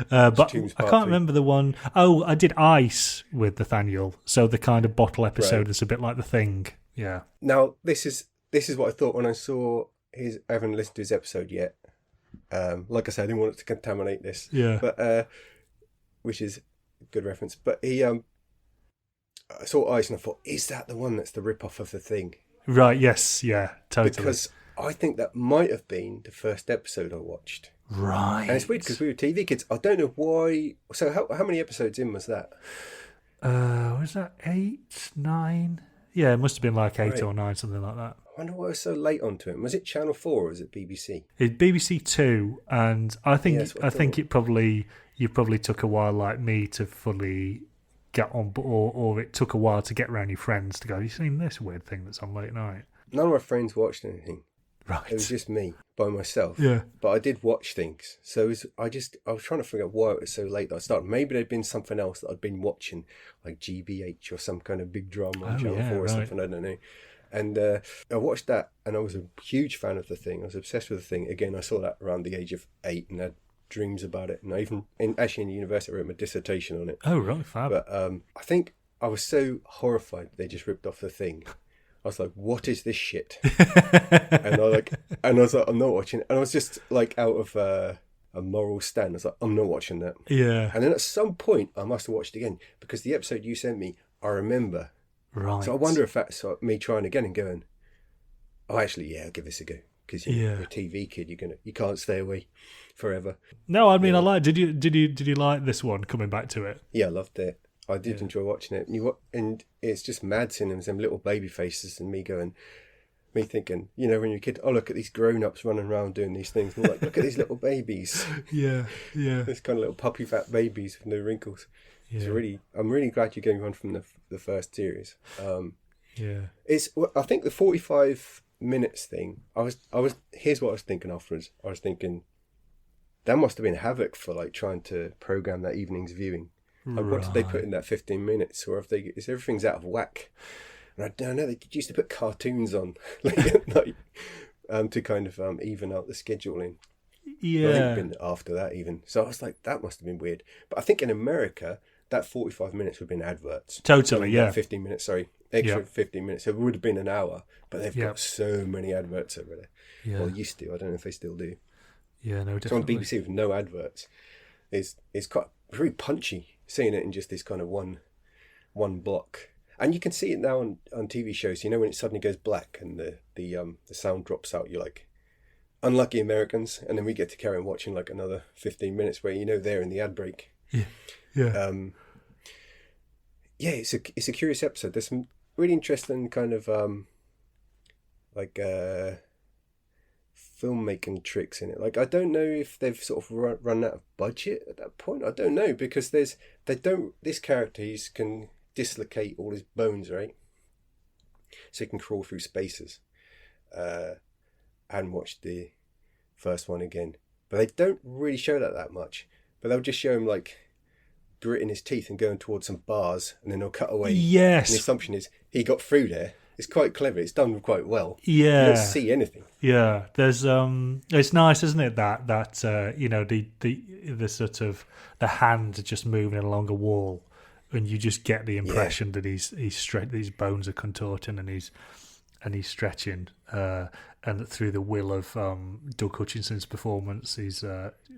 But I can't remember the one. Oh, I did Ice with Nathaniel. So the kind of bottle episode is a bit like The Thing. Yeah. Now, this is what I thought when I saw I haven't listened to his episode yet. Like I said, I didn't want it to contaminate this. Yeah. But which is a good reference. But I saw Ice and I thought, is that the one that's the rip-off of The Thing? Right, yes, yeah, totally. Because I think that might have been the first episode I watched. Right. And it's weird because we were TV kids. I don't know why. So how many episodes in was that? Was that 8, 9? Yeah, it must have been like 8 or 9, something like that. I wonder why I was so late onto it. Was it Channel 4 or was it BBC? It's BBC 2, and I think it probably took a while, like me, to fully get on, or it took a while to get around your friends to go, have you seen this weird thing that's on late night? None of my friends watched anything. Right. It was just me by myself. Yeah. But I did watch things. So I was trying to figure out why it was so late that I started. Maybe there'd been something else that I'd been watching, like GBH or some kind of big drama on Channel 4 or something, I don't know. And I watched that, and I was a huge fan of The Thing. I was obsessed with The Thing. Again, I saw that around the age of 8 and had dreams about it. And I even, in the university, I wrote my dissertation on it. Oh, right, fab. But I think I was so horrified they just ripped off The Thing. I was like, what is this shit? and I was like, I'm not watching it. And I was just like out of a moral stand. I was like, I'm not watching that. Yeah. And then at some point, I must have watched it again because the episode you sent me, I remember. Right. So I wonder if that's me trying again and going, oh, actually, yeah, I'll give this a go. Because you're a TV kid, you can't stay away forever. No, I mean, I like. Did you like this one? Coming back to it. Yeah, I loved it. I did enjoy watching it. And it's just mad seeing them little baby faces and me thinking, when you're a kid, oh, look at these grown-ups running around doing these things. And I'm like, look at these little babies. Yeah. These kind of little puppy fat babies with no wrinkles. Yeah. I'm really glad you're getting on from the first series. I think the 45 minutes thing. Here's what I was thinking afterwards. I was thinking that must have been havoc for like trying to program that evening's viewing. Like, what did they put in that 15 minutes, or is everything's out of whack? And I don't know. They used to put cartoons on at night to kind of even out the scheduling. Yeah, I think it's been after that even. So I was like, that must have been weird. But I think in America, that 45 minutes would have been adverts. Totally, yeah. 15 minutes, sorry. extra 15 minutes. So it would have been an hour, but they've got so many adverts over there. Yeah. Well, used to. I don't know if they still do. Yeah, no, definitely. So on BBC with no adverts is quite very punchy. Seeing it in just this kind of one block, and you can see it now on TV shows. You know, when it suddenly goes black and the sound drops out, you're like, unlucky Americans. And then we get to carry on watching like another 15 minutes where they're in the ad break. Yeah. It's a curious episode. There's some really interesting kind of filmmaking tricks in it. Like, I don't know if they've sort of run out of budget at that point. I don't know, because this character, he can dislocate all his bones, right? So he can crawl through spaces. I hadn't watched the first one again, but they don't really show that much. But they'll just show him like gritting his teeth and going towards some bars, and then they'll cut away. Yes. And the assumption is he got through there. It's quite clever. It's done quite well. Yeah. You don't see anything. Yeah. There's it's nice, isn't it, that the sort of the hand just moving along a wall, and you just get the impression that he's these bones are contorting and he's stretching, and through the will of Doug Hutchinson's performance, he's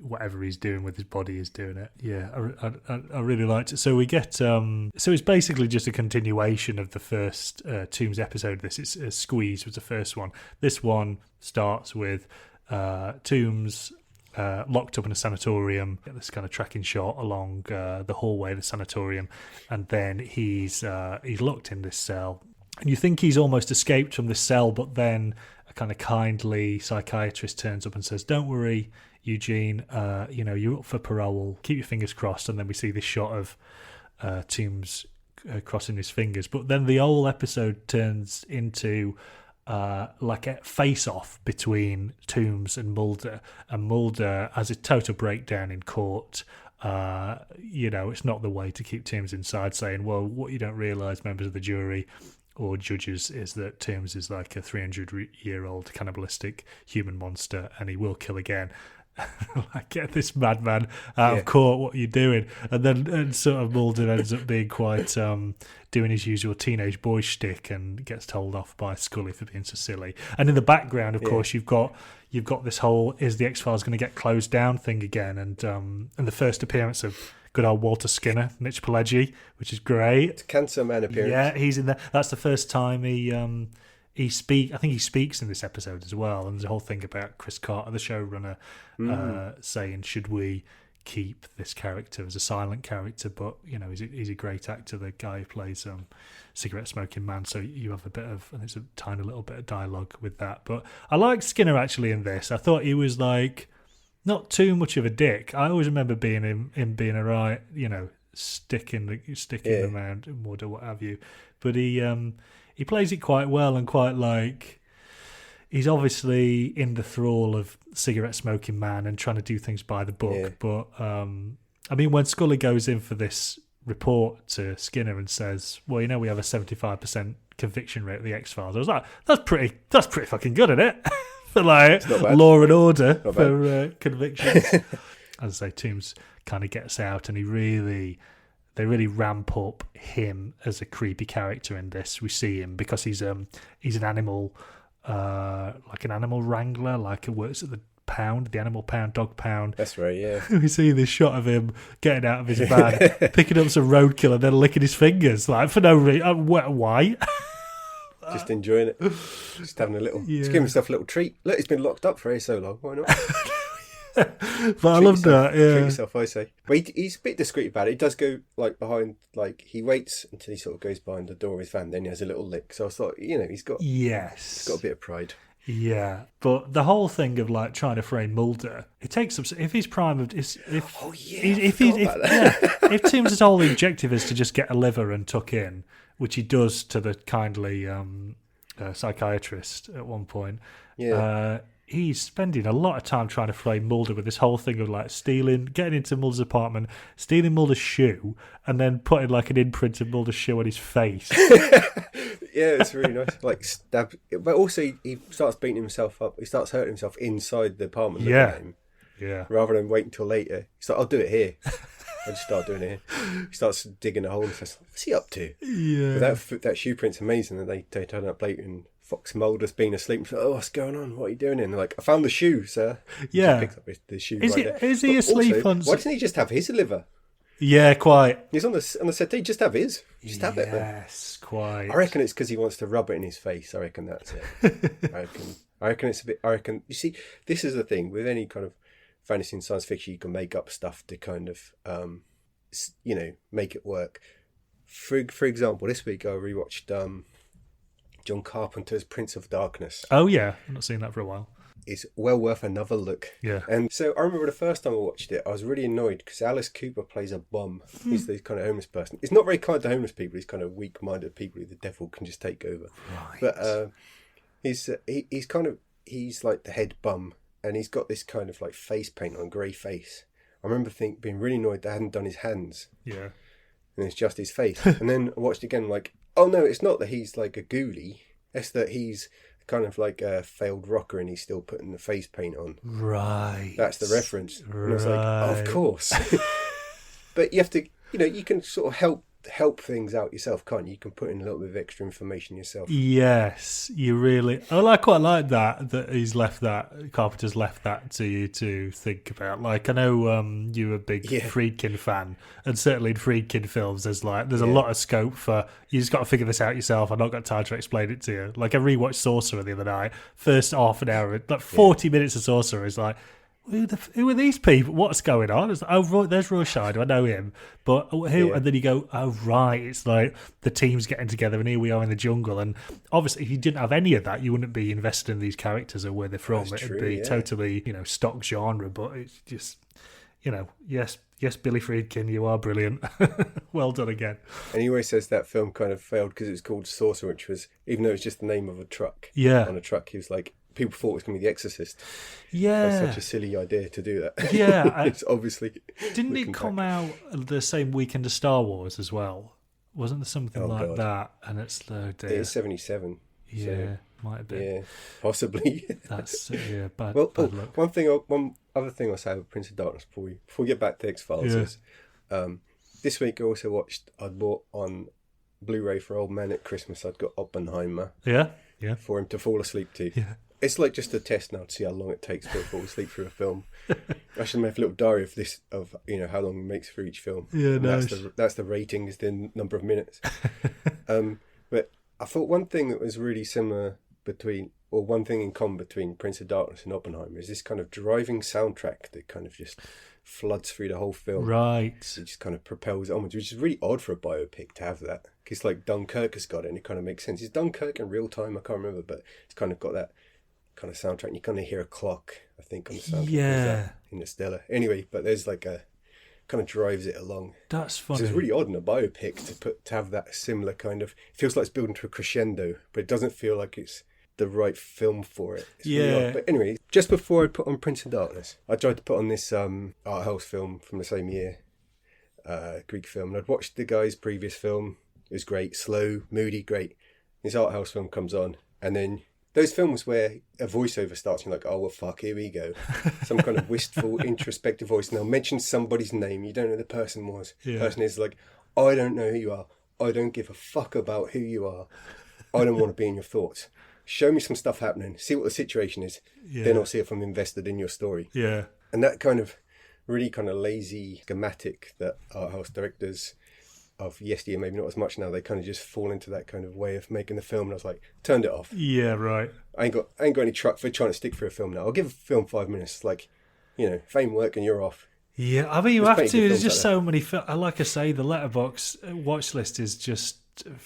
whatever he's doing with his body is doing it. Yeah, I really liked it. So we get so it's basically just a continuation of the first Tooms episode. It's Squeeze was the first one. This one starts with Tooms locked up in a sanatorium. Get this kind of tracking shot along the hallway of the sanatorium, and then he's locked in this cell. And you think he's almost escaped from the cell, but then a kind of kindly psychiatrist turns up and says, "Don't worry, Eugene, you're up for parole. Keep your fingers crossed." And then we see this shot of Tooms crossing his fingers. But then the whole episode turns into like a face-off between Tooms and Mulder. And Mulder has a total breakdown in court. It's not the way to keep Tooms inside, saying, well, what you don't realise, members of the jury or judges, is that Tooms is like a 300-year-old cannibalistic human monster, and he will kill again. Like, get this madman out of court, what are you doing? And then sort of Mulder ends up being quite doing his usual teenage boy shtick and gets told off by Scully for being so silly. And in the background, of course, you've got this whole "is the X-Files going to get closed down" thing again, and the first appearance of good old Walter Skinner, Mitch Pileggi, which is great. It's a Cancer Man appearance. Yeah, he's in there. That's the first time he speaks in this episode as well. And there's a whole thing about Chris Carter, the showrunner, saying, should we keep this character as a silent character? But he's a great actor, the guy who plays cigarette smoking man. So you have and it's a tiny little bit of dialogue with that. But I liked Skinner actually in this. I thought he was like not too much of a dick. I always remember him being a right, sticking the man in wood or what have you. But he plays it quite well, and quite like he's obviously in the thrall of cigarette smoking man and trying to do things by the book. Yeah. But when Scully goes in for this report to Skinner and says, well, we have a 75% conviction rate of the X-Files, I was like, that's pretty fucking good, isn't it? For like law and order for convictions. As I say, Tooms kind of gets out, and they really ramp up him as a creepy character in this. We see him because he's an animal, like an animal wrangler, like he works at the pound, the animal pound, dog pound. That's right, yeah. We see this shot of him getting out of his van, picking up some roadkill, and then licking his fingers, like for no reason. Why? Just enjoying it. Just having just giving himself a little treat. Look, he's been locked up for so long. Why not? But I love that. Yeah. Treat yourself, I say. But he's a bit discreet about it. He does go like behind, like he waits until he sort of goes behind the door of his van. Then he has a little lick. So I thought, he's got a bit of pride. Yeah, but the whole thing of like trying to frame Mulder, it takes up. If his prime of if Tooms' whole objective is to just get a liver and tuck in, which he does to the kindly psychiatrist at one point. Yeah. He's spending a lot of time trying to frame Mulder with this whole thing of like getting into Mulder's apartment, stealing Mulder's shoe, and then putting like an imprint of Mulder's shoe on his face. Yeah, it's really nice. Like stab, but also he starts beating himself up. He starts hurting himself inside the apartment. Yeah. Rather than wait until later. He's like, I'll do it here. I just start doing it. He starts digging a hole and says, "What's he up to?" Yeah. But that shoe print's amazing, and they turn up late and Fox Mulder's been asleep. And oh, what's going on? What are you doing? And they're like, "I found the shoe, sir." Yeah. He picks up the shoe. Is he asleep also, on? Why doesn't he just have his liver? Yeah, quite. He's on the set. He just have his. Just have it. Yes, quite. I reckon it's because he wants to rub it in his face. I reckon that's it. I reckon it's a bit. I reckon you see, this is the thing with any kind of fantasy and science fiction. You can make up stuff to kind of, make it work. For example, this week I rewatched John Carpenter's Prince of Darkness. Oh yeah, I've not seen that for a while. It's well worth another look. Yeah. And so I remember the first time I watched it, I was really annoyed because Alice Cooper plays a bum. He's the kind of homeless person. He's not very kind to homeless people. He's kind of weak-minded people who the devil can just take over. Right. But he's like the head bum, and he's got this kind of like face paint on, grey face. I remember being really annoyed they hadn't done his hands. Yeah. And it's just his face. And then I watched it again, like, oh no, it's not that he's like a ghoulie. It's that he's kind of like a failed rocker and he's still putting the face paint on. Right. That's the reference. Right. And I was like, oh, of course. But you have to, you can sort of help things out yourself, can't you? You can put in a little bit of extra information yourself. Yes, you really. I quite like that Carpenter's left that to you to think about. Like, I know you're a big Friedkin fan, and certainly in Friedkin films, there's a lot of scope for you just got to figure this out yourself. I've not got time to explain it to you. Like, I rewatched Sorcerer the other night. First half an hour, like 40 minutes of Sorcerer is like, who are these people? What's going on? It's like, oh, there's Rorschach. I know him. But who? Yeah. And then you go, oh, right. It's like the team's getting together and here we are in the jungle. And obviously, if you didn't have any of that, you wouldn't be invested in these characters or where they're from. It'd be totally, stock genre. But it's just, yes, Billy Friedkin, you are brilliant. Well done again. And he always says that film kind of failed because it was called Sorcerer, which was, even though it was just the name of a truck. Yeah. On a truck, he was like, people thought it was going to be The Exorcist. Yeah. That's such a silly idea to do that. Yeah. It's obviously... Didn't it come out the same weekend as Star Wars as well? Wasn't there something like that? And it's the... It is 77. Yeah, so, might have been. Yeah, possibly. That's, bad luck. One other thing I'll say about Prince of Darkness before we get back to X-Files is... this week I'd bought on Blu-ray for old man at Christmas, I'd got Oppenheimer. Yeah. For him to fall asleep to. Yeah. It's like just a test now to see how long it takes to fall asleep through a film. I should make a little diary of how long it makes for each film. Yeah, nice. That's the rating, is the number of minutes. But I thought one thing that was really similar one thing in common between Prince of Darkness and Oppenheimer is this kind of driving soundtrack that kind of just floods through the whole film. Right. It just kind of propels it onwards, which is really odd for a biopic to have that. Because like Dunkirk has got it, and it kind of makes sense. Is Dunkirk in real time? I can't remember, but it's kind of got that kind of soundtrack. And you kind of hear a clock, I think, on the soundtrack. Yeah. In the Stella. Anyway, but there's like a kind of drives it along. That's funny. So it's really odd in a biopic to have that similar kind of. It feels like it's building to a crescendo, but it doesn't feel like it's the right film for it. It's really odd. But anyway, just before I put on Prince of Darkness, I tried to put on this art house film from the same year, Greek film. And I'd watched the guy's previous film. It was great, slow, moody, great. This art house film comes on, and then those films where a voiceover starts and you're like, oh, well, fuck, here we go. Some kind of wistful, introspective voice, and they'll mention somebody's name. You don't know who the person was. Yeah. The person is like, I don't know who you are. I don't give a fuck about who you are. I don't want to be in your thoughts. Show me some stuff happening. See what the situation is. Yeah. Then I'll see if I'm invested in your story. Yeah. And that kind of really kind of lazy schematic that art house directors of yesteryear, maybe not as much now, they kind of just fall into that kind of way of making the film. And I was like, turned it off. Yeah, right. I ain't got any truck for trying to stick through a film now. I'll give a film 5 minutes. Like, fame work and you're off. Yeah, I mean, you have to. There's just so many. Like I say, the Letterboxd watch list is just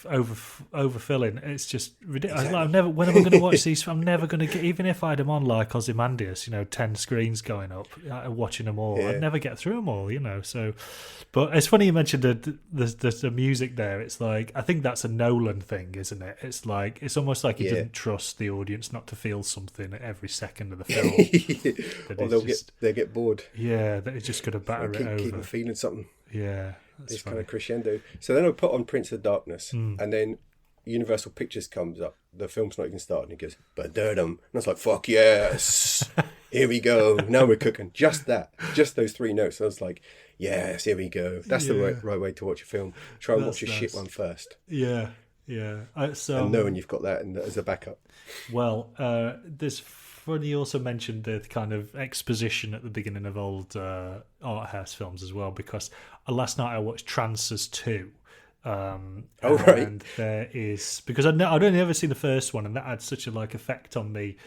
overfilling. It's just ridiculous. Exactly. When am I going to watch these? I'm never going to get. Even if I had them on like Ozymandias, 10 screens going up, watching them all, I'd never get through them all. So, but it's funny you mentioned the music there. It's like, I think that's a Nolan thing, isn't it? It's like, it's almost like he doesn't trust the audience not to feel something at every second of the film. Or they'll get bored. Yeah, that is just going to batter it over. Keep them feeling something. Yeah. This kind of crescendo. So then I put on Prince of Darkness, and then Universal Pictures comes up. The film's not even starting. He goes, "Ba-da-dum," and I was like, "Fuck yes!" here we go. Now we're cooking. Just those 3 notes. I was like, yes, here we go. That's the right way to watch a film. Try and watch a shit one first. Yeah. And knowing you've got that as a backup. Well, there's funny. You also mentioned the kind of exposition at the beginning of old art house films as well, because last night I watched Trances 2. Right. And there is, because I'd only ever seen the first one, and that had such a effect on me.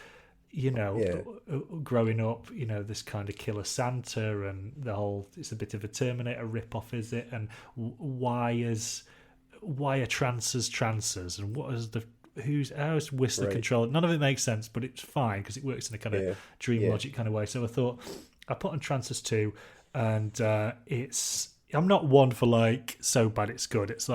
Growing up, this kind of killer Santa and the whole, it's a bit of a Terminator rip-off, is it? And why are trances, and what is how's Whistler control? None of it makes sense, but it's fine because it works in a kind of dream logic kind of way. So I thought I put on Trances 2, and I'm not one for so bad it's good. It's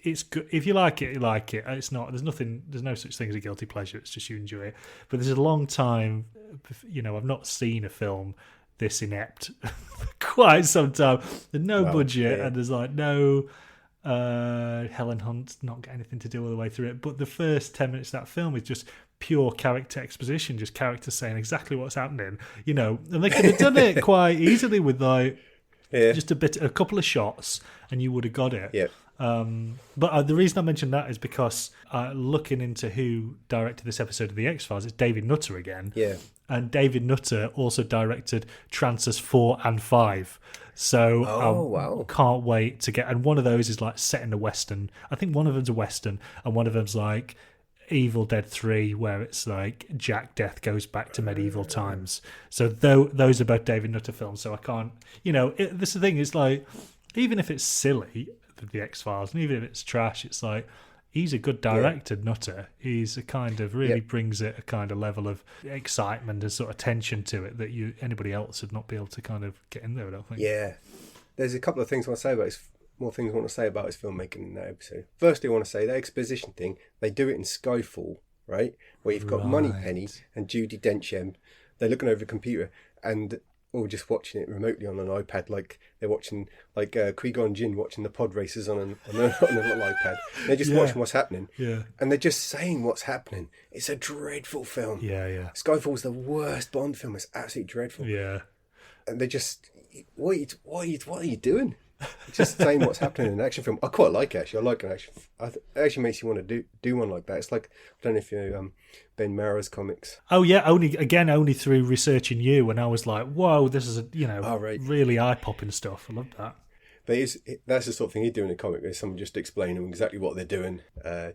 it's good. If you like it, you like it. It's not. There's no such thing as a guilty pleasure. It's just you enjoy it. But there's a long time, I've not seen a film this inept for quite some time. There's no budget, and there's no Helen Hunt not got anything to do all the way through it. But the first 10 minutes of that film is just pure character exposition, just characters saying exactly what's happening. And they could have done it quite easily with just a couple of shots, and you would have got it. Yeah. But the reason I mentioned that is because looking into who directed this episode of The X-Files, it's David Nutter again. Yeah. And David Nutter also directed Trances 4 and 5. So can't wait to get... And one of those is set in a Western. I think one of them's a Western, and one of them's Evil Dead 3, where it's Jack Death goes back to medieval times. So those are both David Nutter films, so I can't... this is the thing, it's even if it's silly, The X-Files, and even if it's trash, it's he's a good director, Nutter. He's a kind of really brings it a kind of level of excitement and sort of tension to it that anybody else would not be able to kind of get in there, I don't think. Yeah. There's a couple of things I want to say about his filmmaking in that episode. Firstly, I want to say the exposition thing, they do it in Skyfall, right? Where you've got Moneypenny and Judi Dench. They're looking over a computer and or just watching it remotely on an iPad, they're watching Qui-Gon Jinn watching the pod races on a little iPad. They're just watching what's happening, and they're just saying what's happening. It's a dreadful film. Skyfall's the worst Bond film. It's absolutely dreadful. And they just, what are you doing? It's just saying what's happening in an action film. I quite like it, actually. I like an action. It actually makes you want to do one like that. It's I don't know if you know Ben Marra's comics. Oh yeah, only through researching you, and I was like, whoa, this is really eye popping stuff. I love that. But that's the sort of thing he'd do in a comic. There's someone just explaining them exactly what they're doing,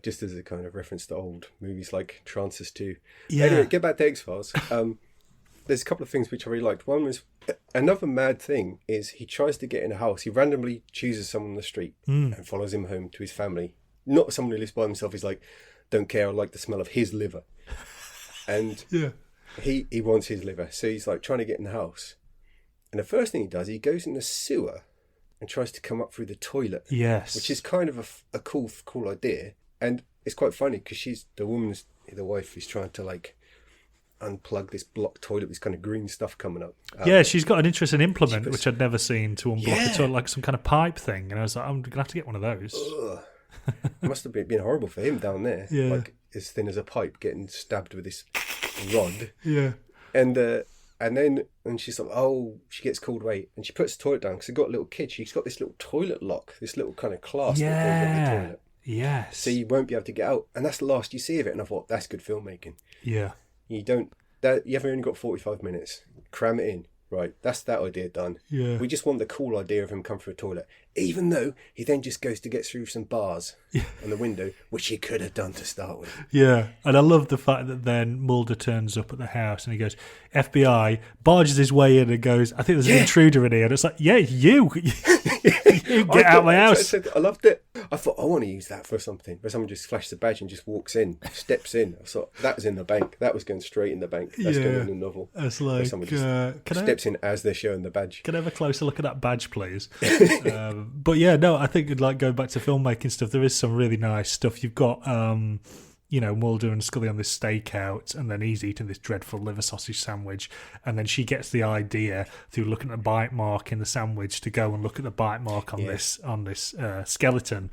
just as a kind of reference to old movies like Trances 2. Yeah. Anyway, get back to X-Files. There's a couple of things which I really liked. One was, another mad thing is he tries to get in a house. He randomly chooses someone on the street and follows him home to his family. Not someone who lives by himself. He's don't care, I like the smell of his liver. And he wants his liver. So he's trying to get in the house. And the first thing he does, he goes in the sewer and tries to come up through the toilet. Yes. Which is kind of a cool idea. And it's quite funny because the wife is trying to unplug this blocked toilet, this kind of green stuff coming up. She's got an interesting implement which I'd never seen to unblock a toilet, some kind of pipe thing. And I was like, I'm going to have to get one of those. It must have been horrible for him down there. Yeah. As thin as a pipe, getting stabbed with this rod. Yeah. And then she's she gets called away and she puts the toilet down because they've got a little kid. She's got this little toilet lock, this little kind of clasp that goes on the toilet. Yes. So you won't be able to get out. And that's the last you see of it. And I thought, that's good filmmaking. Yeah. You've only got 45 minutes. Cram it in. Right, that's that idea done. Yeah. We just want the cool idea of him come through a toilet. Even though he then just goes to get through some bars on the window, which he could have done to start with. Yeah, and I love the fact that then Mulder turns up at the house and he goes, FBI, barges his way in and goes, I think there's an intruder in here. And it's you. You get out of my house. I loved it. I thought, I want to use that for something. Where someone just flashes the badge and just walks in, steps in. I thought, that was in the bank. That was going straight in the bank. That's going in the novel. It's someone just steps in as they're showing the badge. Can I have a closer look at that badge, please? But yeah, no, I think going back to filmmaking stuff, there is some really nice stuff. You've got, Mulder and Scully on this stakeout, and then he's eating this dreadful liver sausage sandwich, and then she gets the idea through looking at the bite mark in the sandwich to go and look at the bite mark on this skeleton,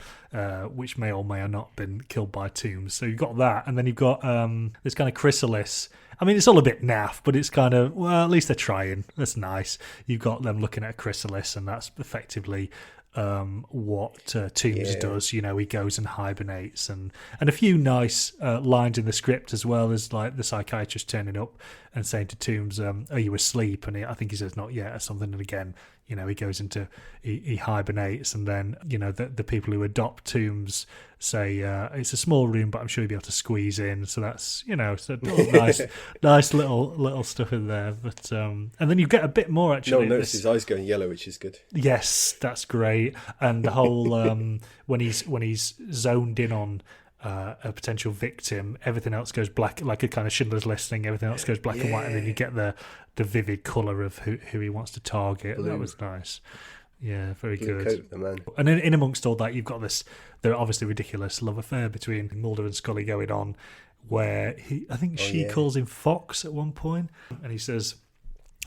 which may or may have not been killed by Tooms. So you've got that, and then you've got this kind of chrysalis, I mean, it's all a bit naff, but it's kind of, well, at least they're trying. That's nice. You've got them looking at a chrysalis, and that's effectively what Tooms does. You know, he goes and hibernates, and a few nice lines in the script as well, as like the psychiatrist turning up and saying to Tooms, "Are you asleep?" And I think he says, "Not yet," or something. And again, you know, he goes into he hibernates, and then you know the people who adopt Tooms say it's a small room, but I'm sure you'll be able to squeeze in. So that's, you know, so nice little stuff in there. But and then you get a bit more actually. No one noticed his eyes going yellow, which is good. Yes, that's great. And the whole when he's zoned in on a potential victim, everything else goes black, like a kind of Schindler's List thing. Everything else goes black and white, and then you get the vivid colour of who he wants to target. Blue. That was nice. Yeah, very Blue good. Coat, the man. And in amongst all that, you've got this, the obviously ridiculous love affair between Mulder and Scully going on, where I think she calls him Fox at one point, and he says,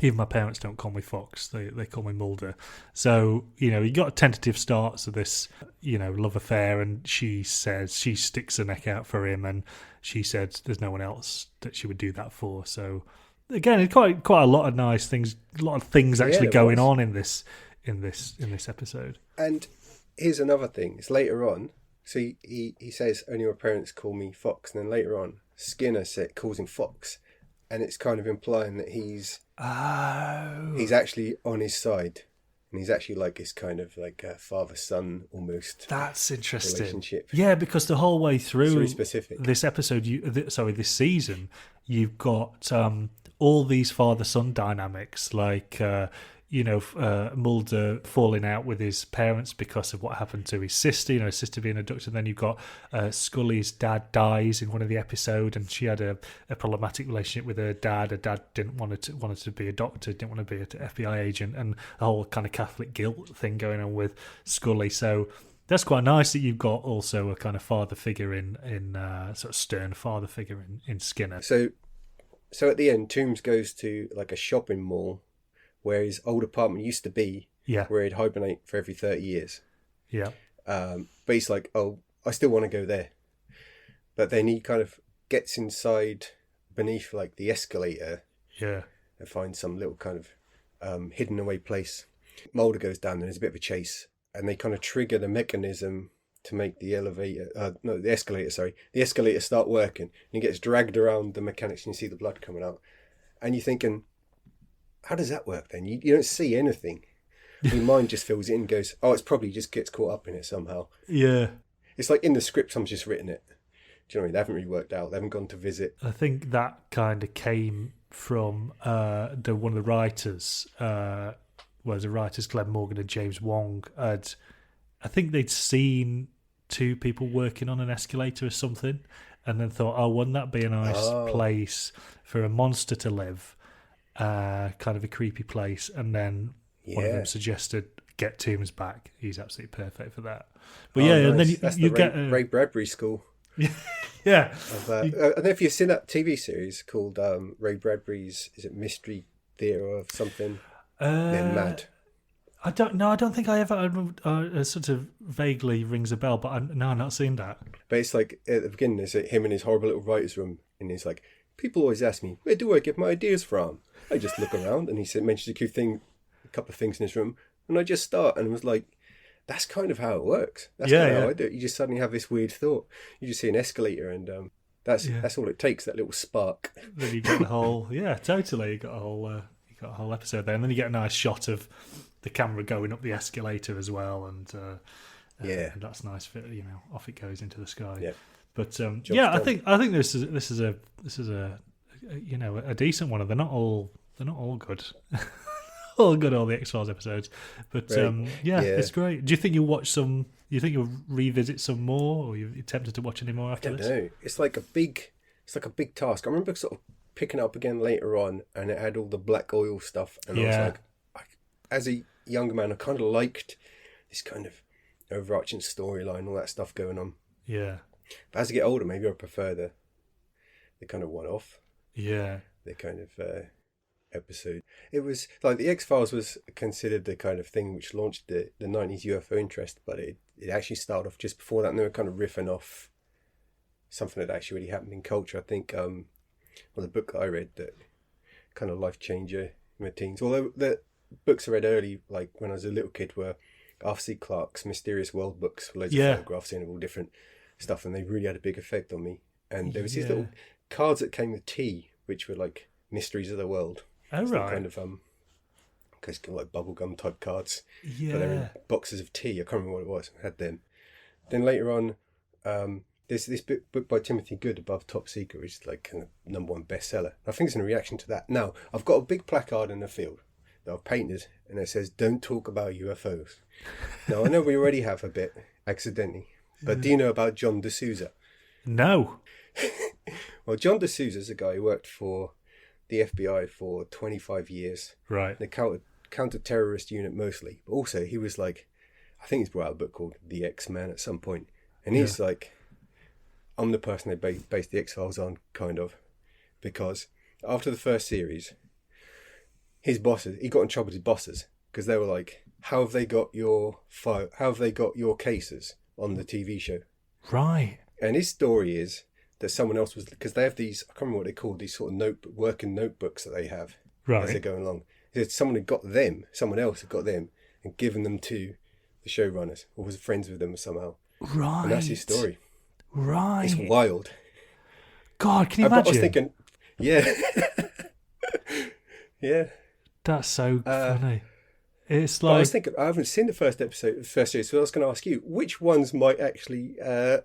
even my parents don't call me Fox, they call me Mulder. So, you know, you got tentative starts of this, you know, love affair, and she says, she sticks her neck out for him, and she said there's no one else that she would do that for. So again, it's quite a lot of nice things, a lot of things actually going on in this episode. And here's another thing, it's later on, so he says only my parents call me Fox, and then later on Skinner calls him Fox, and it's kind of implying that he's actually on his side, and he's actually like this kind of like a father-son almost. That's interesting. Relationship. Yeah, because the whole way through this episode, this season, you've got all these father-son dynamics, like you know, Mulder falling out with his parents because of what happened to his sister, you know, his sister being abducted. Then you've got Scully's dad dies in one of the episodes, and she had a problematic relationship with her dad. Her dad wanted to be a doctor, didn't want to be an FBI agent, and the whole kind of Catholic guilt thing going on with Scully. So that's quite nice that you've got also a kind of father figure in sort of stern father figure in Skinner. So at the end, Tooms goes to like a shopping mall where his old apartment used to be, where he'd hibernate for every 30 years. Yeah. But he's like, oh, I still want to go there. But then he kind of gets inside beneath like the escalator. Yeah. And finds some little kind of hidden away place. Mulder goes down, and there's a bit of a chase. And they kind of trigger the mechanism to make the escalator start working. And he gets dragged around the mechanics, and you see the blood coming out. And you're thinking, how does that work then? You don't see anything. Your mind just fills it in and goes, oh, it's probably just gets caught up in it somehow. Yeah. It's like in the script, someone's just written it. Do you know what I mean? They haven't really worked out. They haven't gone to visit. I think that kind of came from one of the writers, the writers, Glenn Morgan and James Wong, I think they'd seen two people working on an escalator or something, and then thought, oh, wouldn't that be a nice place for a monster to live? Kind of a creepy place, and then one of them suggested get Tooms back. He's absolutely perfect for that. But nice. And then you get Ray Bradbury school. Yeah. I don't know if you've seen that TV series called Ray Bradbury's, is it Mystery Theatre or something? Then Mad. I don't know. I don't think I ever. Sort of vaguely rings a bell, but I've not seen that. But it's like at the beginning, there's him in his horrible little writer's room, and he's like, people always ask me, where do I get my ideas from? I just look around, and he mentions a couple of things in his room, and I just start, and I was like, that's kind of how it works. That's kind of how I do it. You just suddenly have this weird thought. You just see an escalator, and that's all it takes, that little spark. Then you get the whole, totally. You got a whole episode there, and then you get a nice shot of the camera going up the escalator as well, and and that's nice. For, off it goes into the sky. Yeah. But I think this is a decent one. They're not all good. All good, all the X-Files episodes. But right. It's great. Do you think you'll watch some? You think you'll revisit some more, or you're tempted to watch any more after this? I don't know. It's like a big task. I remember sort of picking it up again later on, and it had all the black oil stuff, and I was like, as a younger man, I kind of liked this kind of overarching storyline, all that stuff going on. Yeah. But as I get older, maybe I prefer the kind of one-off. Yeah. The kind of episode. It was like the X-Files was considered the kind of thing which launched the 90s UFO interest, but it actually started off just before that, and they were kind of riffing off something that actually really happened in culture. I think the book that I read that kind of life changer in my teens. Although the books I read early, like when I was a little kid, were Arthur C. Clarke's Mysterious World books, loads of photographs in of all different stuff, and they really had a big effect on me. And there was these little cards that came with tea, which were like mysteries of the world. Oh, right. Kind of because like bubblegum type cards. Yeah. But they're in boxes of tea. I can't remember what it was. I had them. Then later on, there's this book by Timothy Good, Above Top Secret, which is like kind of #1 bestseller. I think it's in reaction to that. Now, I've got a big placard in the field that I've painted, and it says, "Don't talk about UFOs." Now, I know we already have a bit, accidentally, but do you know about John D'Souza? No. Well, John D'Souza's a guy who worked for the FBI for 25 years. Right. The counter-terrorist unit mostly. But also, he was like, I think he's brought out a book called The X-Men at some point. And he's like, I'm the person they based the X-Files on, kind of. Because after the first series, his bosses, he got in trouble with his bosses. Because they were like, how have they got your cases on the TV show? Right. And his story is that someone else was, because they have these, I can't remember what they call these sort of working notebooks that they have as they're going along. He said someone else had got them and given them to the showrunners, or was friends with them somehow. Right. And that's his story. Right. It's wild. God, can you imagine? I was thinking, yeah. Yeah. That's so funny. It's I was like, thinking, I haven't seen the first series, so I was going to ask you, which ones might actually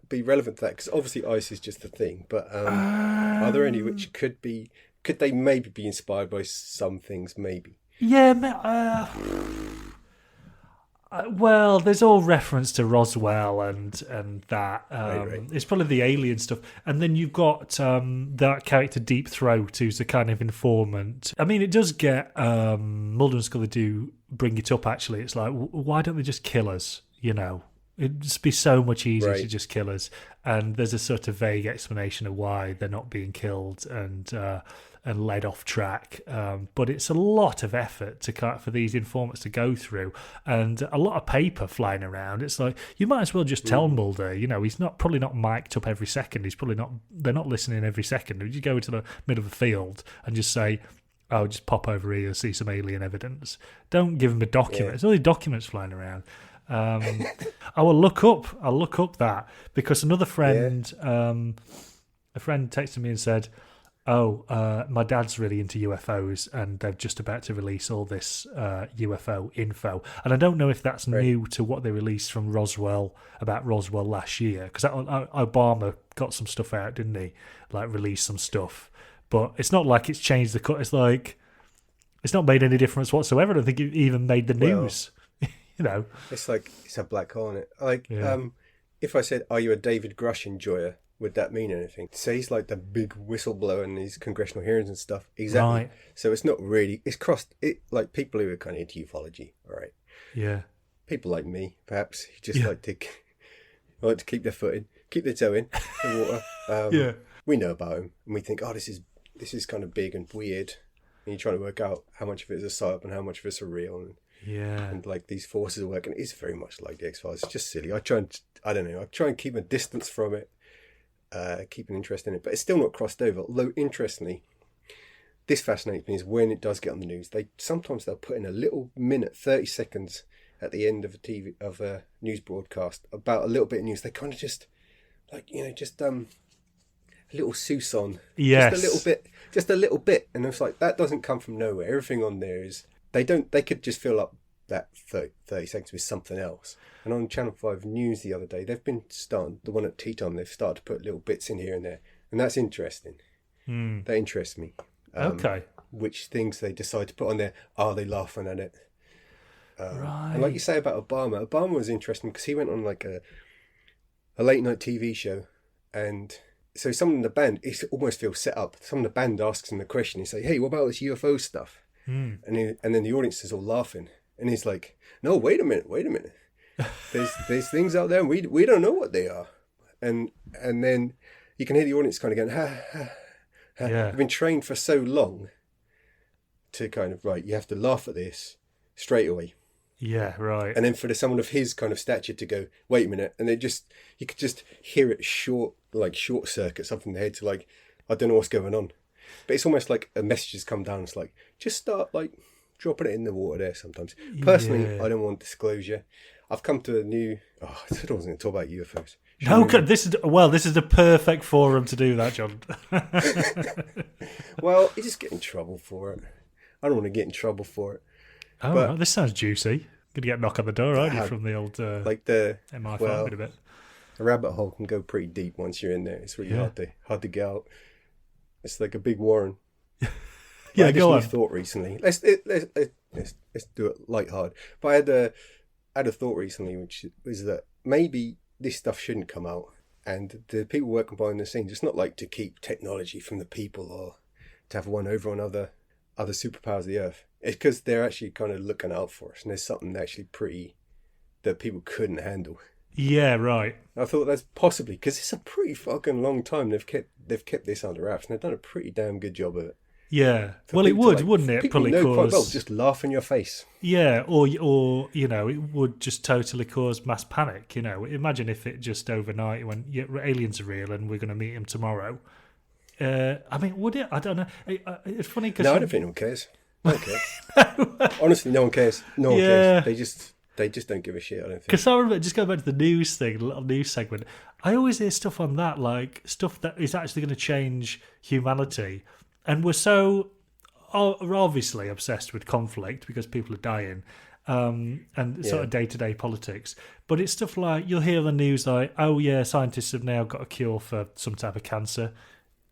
be relevant to that? Because obviously ice is just the thing, but are there any which could they maybe be inspired by some things, maybe? yeah, well, there's all reference to Roswell and that. Right. It's probably the alien stuff. And then you've got that character Deep Throat, who's the kind of informant. I mean, it does get Mulder and Scully do bring it up, actually. It's like, why don't they just kill us, you know? It'd just be so much easier to just kill us. And there's a sort of vague explanation of why they're not being killed and led off track. But it's a lot of effort for these informants to go through, and a lot of paper flying around. It's like, you might as well just tell Mulder, you know, he's probably not mic'd up every second. They're not listening every second. You go into the middle of the field and just say, oh, just pop over here, see some alien evidence. Don't give him a document. There's only documents flying around. I will look up that, because another friend, a friend texted me and said, my dad's really into UFOs, and they're just about to release all this UFO info. And I don't know if that's new to what they released from Roswell, about Roswell last year, because Obama got some stuff out, didn't he? Like, released some stuff. But it's not like it's changed the cut. It's like, it's not made any difference whatsoever. I don't think it even made the news. You know, it's like, it's a black hole, isn't it? Like, if I said, are you a David Grush enjoyer, would that mean anything? Say he's like the big whistleblower in these congressional hearings and stuff. Exactly. Right. So it's not really, it's crossed it, like people who are kind of into ufology, all right? Yeah. People like me, perhaps, who just like to keep their foot in, keep their toe in the water. We know about him, and we think, oh, this is kind of big and weird. And you're trying to work out how much of it is a psyop and how much of it's a real. And like these forces are working. It's very much like the X-Files. It's just silly. I try and keep a distance from it, keep an interest in it, but it's still not crossed over. Although, interestingly, this fascinates me, is when it does get on the news, they'll put in a little minute, 30 seconds at the end of a news broadcast about a little bit of news. They kind of just, like, you know, just a little sousson. Yes. Just a little bit. And it's like, that doesn't come from nowhere. Everything on there is, they could just fill up that 30 seconds with something else. And on Channel 5 News the other day, they've been starting, the one at Tea Time, they've started to put little bits in here and there. And that's interesting. That interests me. Okay. Which things they decide to put on there. Are they laughing at it? Right. And like you say about Obama was interesting because he went on like a late night TV show, and so someone in the band, it almost feels set up. Someone in the band asks him the question. He say, "Hey, what about this UFO stuff?" And then the audience is all laughing, and he's like, "No, wait a minute. There's things out there, and we don't know what they are." And then you can hear the audience kind of going, "Ha ha ha." Yeah. I've been trained for so long to kind of, right, you have to laugh at this straight away. Yeah, right. And then for someone of his kind of stature to go, wait a minute, and you could just hear it short circuit something in the head to like, I don't know what's going on. But it's almost like a message has come down. It's like, just start like dropping it in the water there sometimes. Personally, I don't want disclosure. I've come to a new... Oh, I said I wasn't going to talk about UFOs. No, this is the perfect forum to do that, John. Well, you just get in trouble for it. I don't want to get in trouble for it. Oh, right. This sounds juicy. Gonna get a knock on the door, aren't you, from the old like the MI5 a bit. A rabbit hole can go pretty deep once you're in there. It's really hard to get out. It's like a big warren. Yeah, go on. I had a thought recently. Let's do it lighthearted. But I had a thought recently, which was that maybe this stuff shouldn't come out, and the people working behind the scenes, it's not like to keep technology from the people or to have one over on other superpowers of the earth. It's because they're actually kind of looking out for us, and there's something actually pretty that people couldn't handle. Yeah, right. I thought that's possibly because it's a pretty fucking long time they've kept this under wraps, and they've done a pretty damn good job of it. Yeah, well, it would, wouldn't it? Probably know quite well, just laugh in your face. Yeah, or you know, it would just totally cause mass panic. You know, imagine if it just overnight went, yeah, aliens are real and we're going to meet them tomorrow. I mean, would it? I don't know. It's funny because no, I don't think no one cares. No one cares. Honestly, no one cares. No one cares. They just don't give a shit, I don't think. Because I remember, just going back to the news thing, the little news segment, I always hear stuff on that, like stuff that is actually going to change humanity. And we're so obviously obsessed with conflict because people are dying and sort of day-to-day politics. But it's stuff like, you'll hear on the news like, oh yeah, scientists have now got a cure for some type of cancer.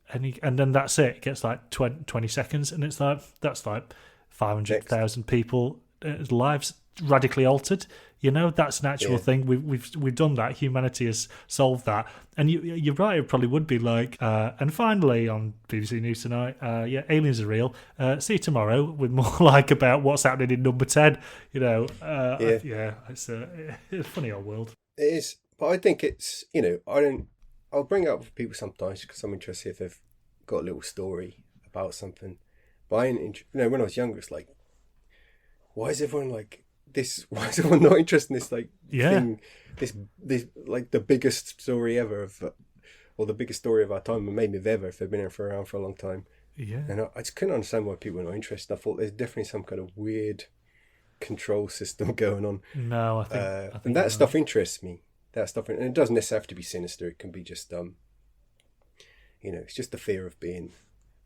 And then that's it. It gets like 20 seconds. And it's like, that's like 500,000 people lives radically altered. You know, that's an actual thing. We've done that. Humanity has solved that. And you're right. It probably would be like. And finally, on BBC News tonight, aliens are real. See you tomorrow with more like about what's happening in number 10. You know, it's a funny old world. It is, but I think it's, you know, I'll bring it up with people sometimes because I'm interested if they've got a little story about something. But I ain't when I was younger, it's like, why is everyone like this? Why is everyone not interested in this thing? This like the biggest story ever or the biggest story of our time, and maybe ever if they've been around for a long time. Yeah. And I just couldn't understand why people were not interested. I thought there's definitely some kind of weird control system going on. No, I think and that stuff interests me. That stuff, and it doesn't necessarily have to be sinister. It can be just it's just the fear of being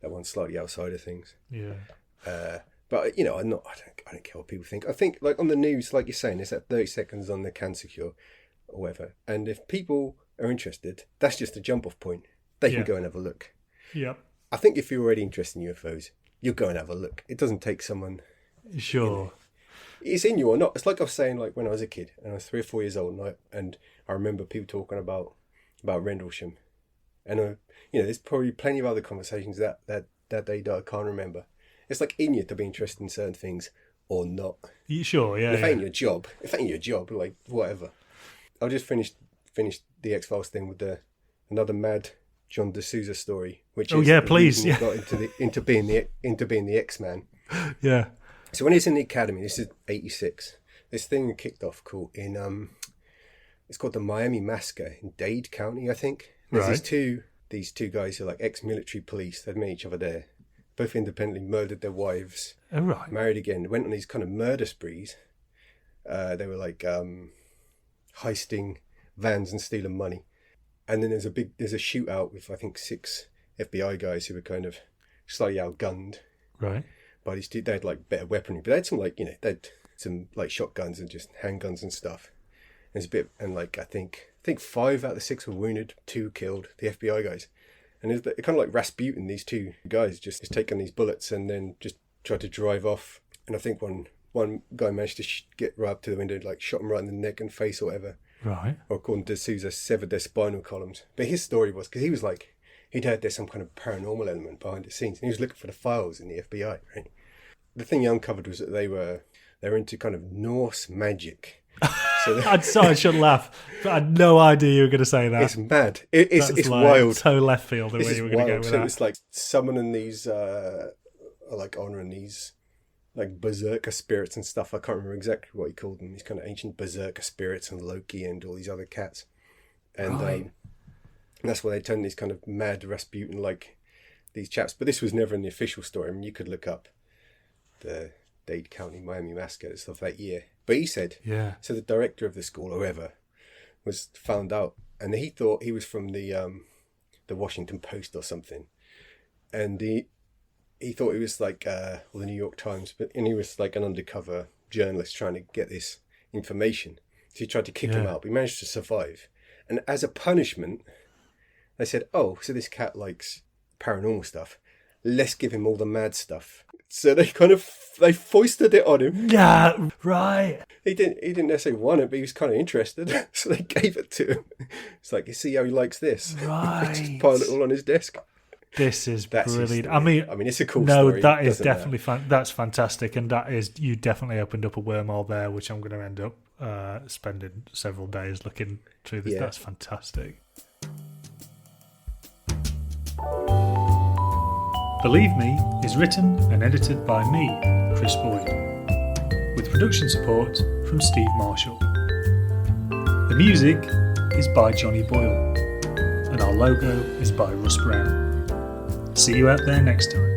that one slightly outside of things. Yeah. But you know, I don't care what people think. I think, like on the news, like you're saying, it's at 30 seconds on the cancer cure or whatever. And if people are interested, that's just a jump-off point. They can go and have a look. Yeah. I think if you're already interested in UFOs, you'll go and have a look. It doesn't take someone. Sure. You know, it's in you or not. It's like I was saying, like when I was a kid and I was 3 or 4 years old, and I remember people talking about Rendlesham, and there's probably plenty of other conversations that day that I can't remember. It's like in you to be interested in certain things or not. Sure, yeah. If it ain't your job, like whatever. I just finished the X-Files thing with another mad John D'Souza story, which please, got into being the X-Man. Yeah. So when he's in the academy, this is 86. This thing kicked off it's called the Miami Massacre in Dade County, I think. There's these two guys who are like ex-military police. They'd met each other there. Both independently murdered their wives. Oh, right. Married again. They went on these kind of murder sprees. They were like heisting vans and stealing money. And then there's a shootout with I think 6 FBI guys who were kind of slightly outgunned. Right. By these two, they had like better weaponry, but they had some they had some like shotguns and just handguns and stuff. And it's a bit, and like I think 5 out of the 6 were wounded, 2 killed, the FBI guys. And it's kind of like Rasputin, these 2 guys just taking these bullets and then just tried to drive off. And I think one guy managed to get right up to the window, like shot him right in the neck and face or whatever. Right. Or according to D'Souza, severed their spinal columns. But his story was, because he was like, he'd heard there's some kind of paranormal element behind the scenes. And he was looking for the files in the FBI, right? The thing he uncovered was that they were into kind of Norse magic. So I'm sorry, I shouldn't laugh, but I had no idea you were going to say that. It's mad. It's like wild. So left field the way you were going to go with that. It's like summoning these, like honouring these, like berserker spirits and stuff. I can't remember exactly what he called them. These kind of ancient berserker spirits and Loki and all these other cats. And that's why they turned these kind of mad Rasputin, like these chaps. But this was never in the official story. I mean, you could look up the Dade County Miami massacre and stuff that year. But he said, so the director of the school, or whoever, was found out, and he thought he was from the Washington Post or something, and he thought he was like the New York Times, and he was like an undercover journalist trying to get this information. So he tried to kick him out, but he managed to survive. And as a punishment, they said, "Oh, so this cat likes paranormal stuff. Let's give him all the mad stuff." So they foisted it on him. Yeah, right. He didn't necessarily want it, but he was kind of interested, so they gave it to him. It's like, you see how he likes this? Right. Just pile it all on his desk. This is brilliant. I mean, it's a cool story. No, that is definitely that's fantastic, and you definitely opened up a wormhole there, which I'm going to end up spending several days looking through this. Yeah. That's fantastic. Believe Me is written and edited by me, Chris Boyd, with production support from Steve Marshall. The music is by Johnny Boyle, and our logo is by Russ Brown. See you out there next time.